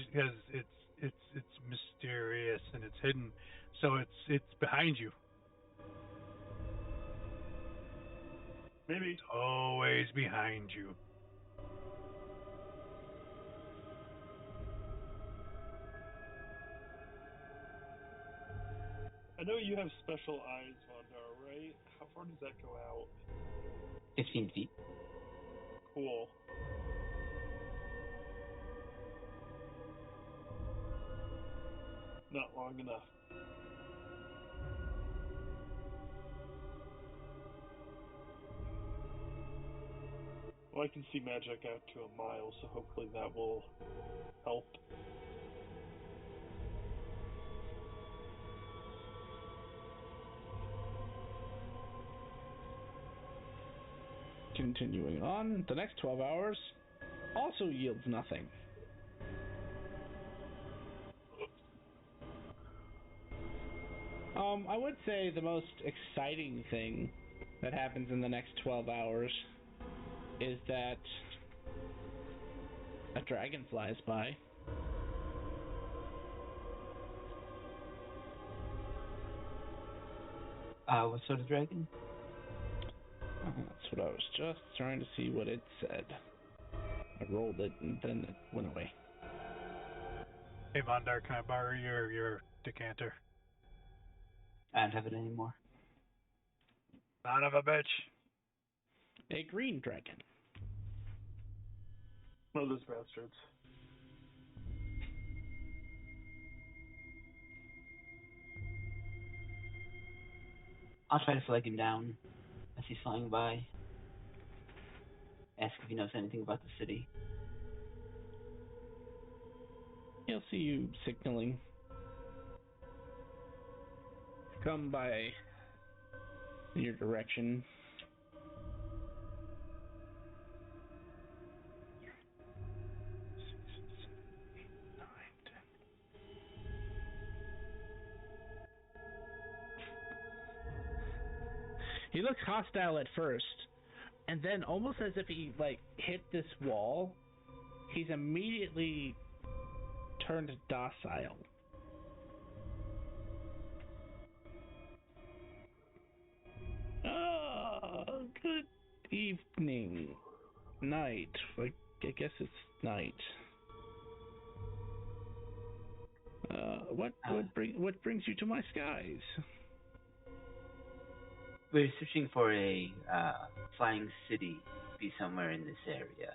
it's mysterious and it's hidden, so it's behind you. Maybe. It's always behind you. I know you have special eyes, Vondar, right? How far does that go out? 15 feet. Cool. Not long enough. Well, I can see magic out to a mile, so hopefully that will help. Continuing on, the next 12 hours also yields nothing. I would say the most exciting thing that happens in the next 12 hours is that a dragon flies by. What sort of dragon? That's what I was just trying to see what it said. I rolled it and then it went away. Hey Vondar, can I borrow your decanter? I don't have it anymore. Son of a bitch. A green dragon. Oh, those bastards. I'll try to flag him down as he's flying by. Ask if he knows anything about the city. He'll see you signaling. Come by in your direction. He looks hostile at first, and then almost as if he hit this wall, he's immediately turned docile. Good evening. Night. I guess it's night. What brings you to my skies? We're searching for a flying city to be somewhere in this area.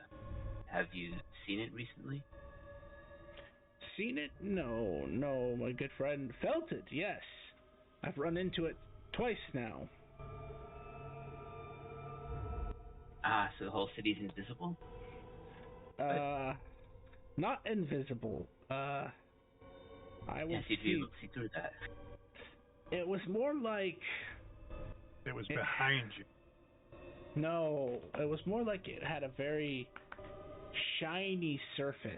Have you seen it recently? Seen it? No, my good friend. Felt it, yes. I've run into it twice now. So the whole city's invisible? Not invisible. I would Yes, you'd be able to see through that. It was more like... It was behind you. No, it was more like it had a very shiny surface.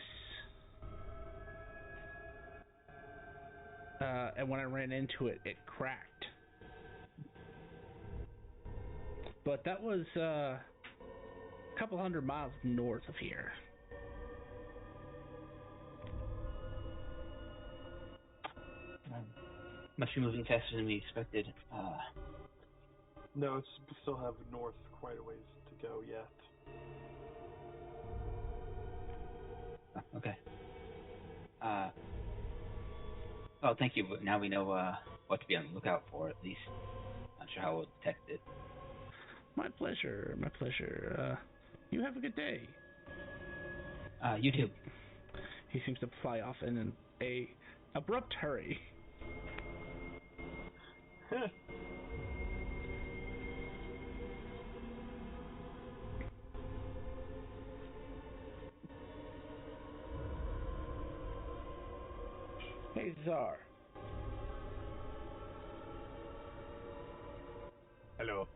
And when I ran into it, it cracked. But that was a couple hundred miles north of here. Must be moving faster than we expected. No, it's still have north quite a ways to go yet. Okay. Oh, thank you. But now we know what to be on the lookout for, at least. Not sure how we'll detect it. My pleasure. My pleasure. You have a good day. You too. He seems to fly off in a abrupt hurry. Hey, Czar. Hello.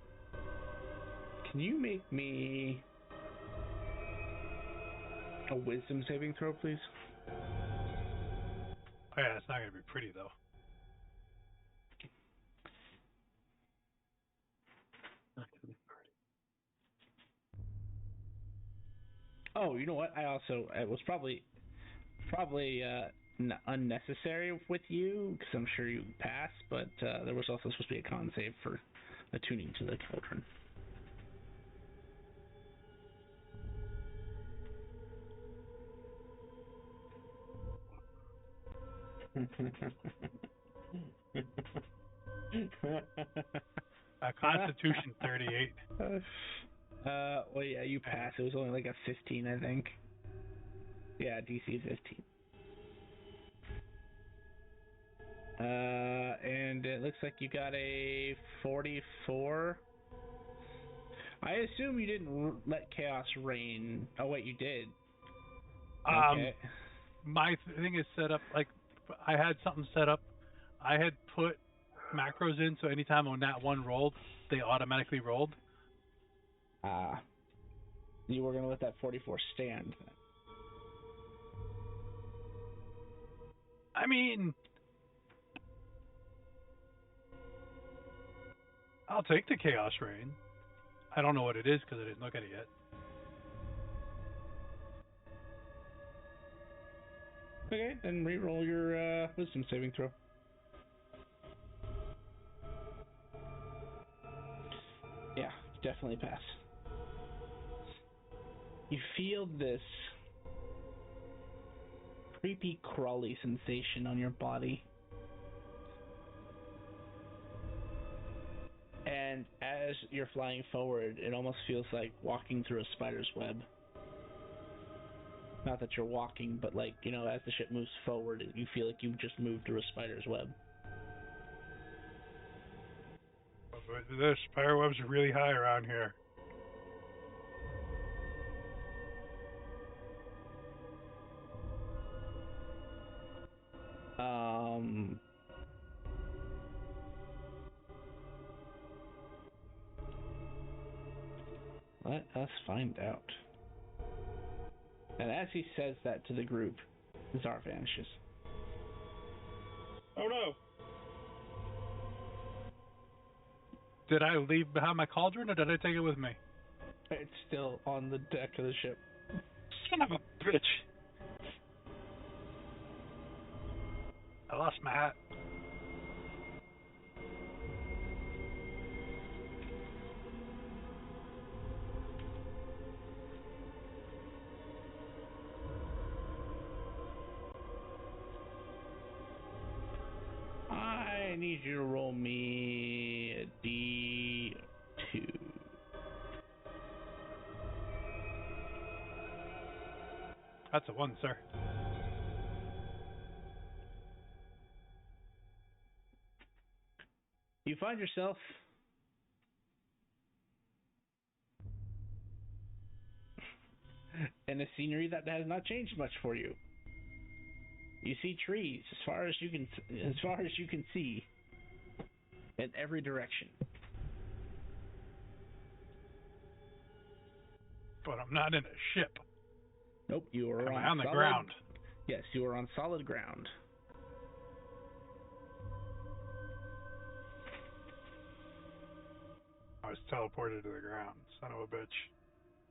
Can you make me a wisdom saving throw, please? Oh yeah, it's not gonna be pretty though. Not gonna be pretty. Oh, you know what? It was probably unnecessary with you because I'm sure you passed, but there was also supposed to be a con save for attuning to the cauldron. Constitution 38. Well, yeah, you passed. It was only like a 15, I think. Yeah, DC 15. And it looks like you got a 44. I assume you didn't let chaos reign. Oh wait, you did. Okay. My thing is set up like I had something set up. I had put macros in, so anytime when that one rolled, they automatically rolled. You were gonna let that 44 stand. I mean, I'll take the chaos reign. I don't know what it is because I didn't look at it yet. Okay, then re-roll your wisdom saving throw. Yeah, definitely pass. You feel this creepy crawly sensation on your body. And as you're flying forward, it almost feels like walking through a spider's web. Not that you're walking, but like, you know, as the ship moves forward, you feel like you've just moved through a spider's web. The spider webs are really high around here. Let us find out. And as he says that to the group, Czar vanishes. Oh no! Did I leave behind my cauldron or did I take it with me? It's still on the deck of the ship. Son of a bitch! I lost my hat. I need you to roll me a D2. That's a 1, sir. You find yourself in a scenery that has not changed much for you. You see trees as far as you can see in every direction. But I'm not in a ship. Nope, you are Am I on the solid ground? Yes, you are on solid ground. I was teleported to the ground. Son of a bitch.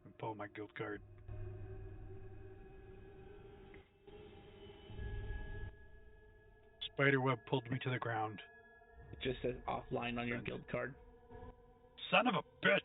And pull my guild card. Spiderweb pulled me to the ground. just says offline on your guild card. Son of a bitch!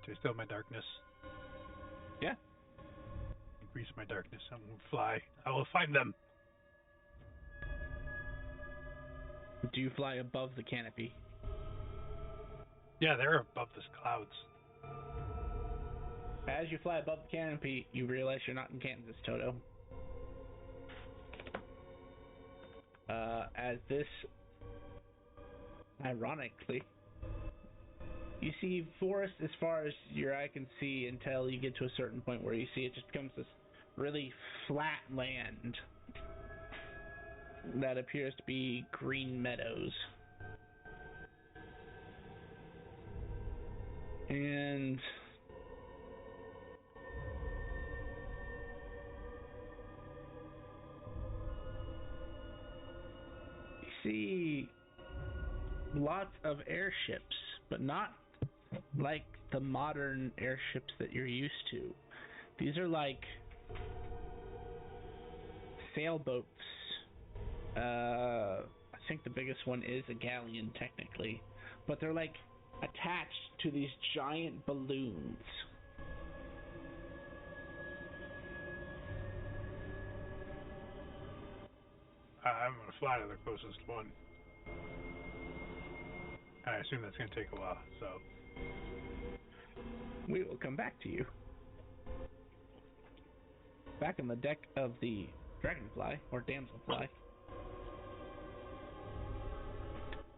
Do I still have my darkness? Yeah. Increase my darkness. I will fly. I will find them. Do you fly above the canopy? Yeah, they're above the clouds. As you fly above the canopy, you realize you're not in Kansas, Toto. As this, ironically, you see forest as far as your eye can see until you get to a certain point where you see it just becomes this really flat land that appears to be green meadows. And you see lots of airships, but not like the modern airships that you're used to. These are like sailboats. I think the biggest one is a galleon, technically, but they're like attached to these giant balloons. I'm going to fly to the closest one. I assume that's going to take a while, so... We will come back to you. Back on the deck of the Dragonfly, or Damselfly.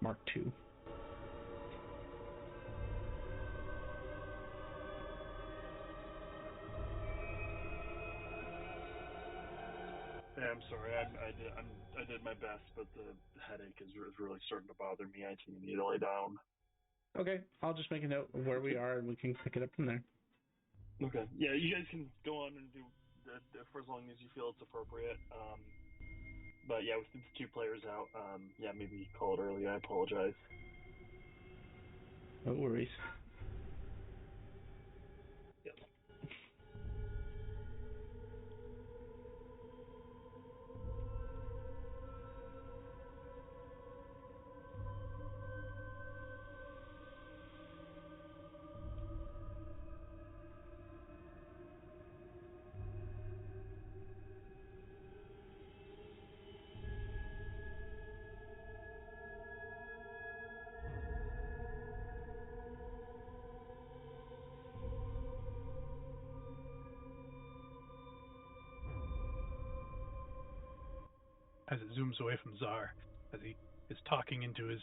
Mark II. Yeah, I'm sorry. I did my best, but the headache is really starting to bother me. I think I need to lay down. Okay, I'll just make a note of where we are and we can pick it up from there. Okay. Yeah, you guys can go on and do for as long as you feel it's appropriate. But yeah, with the 2 players out, yeah, maybe call it early. I apologize. No worries. As it zooms away from Czar, as he is talking into his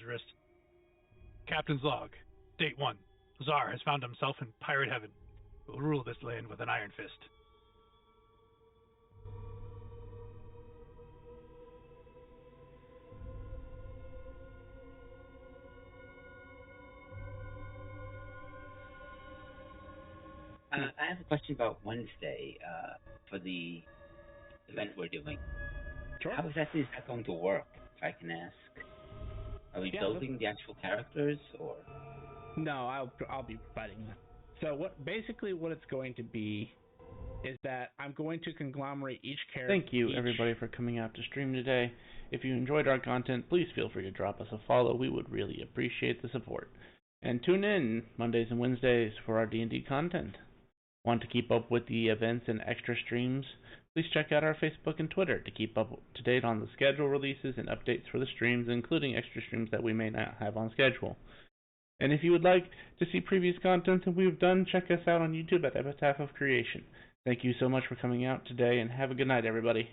wrist. Captain's log. Date 1. Czar has found himself in pirate heaven. Will rule this land with an iron fist. I have a question about Wednesday for the event we're doing. Sure. How exactly is that going to work, if I can ask? Are we building the actual characters, or? No, I'll be providing that. So what it's going to be is that I'm going to conglomerate each character. Thank you, everybody, for coming out to stream today. If you enjoyed our content, please feel free to drop us a follow. We would really appreciate the support. And tune in Mondays and Wednesdays for our D&D content. Want to keep up with the events and extra streams? Please check out our Facebook and Twitter to keep up to date on the schedule releases and updates for the streams, including extra streams that we may not have on schedule. And if you would like to see previous content that we've done, check us out on YouTube at Epitaph of Creation. Thank you so much for coming out today, and have a good night, everybody.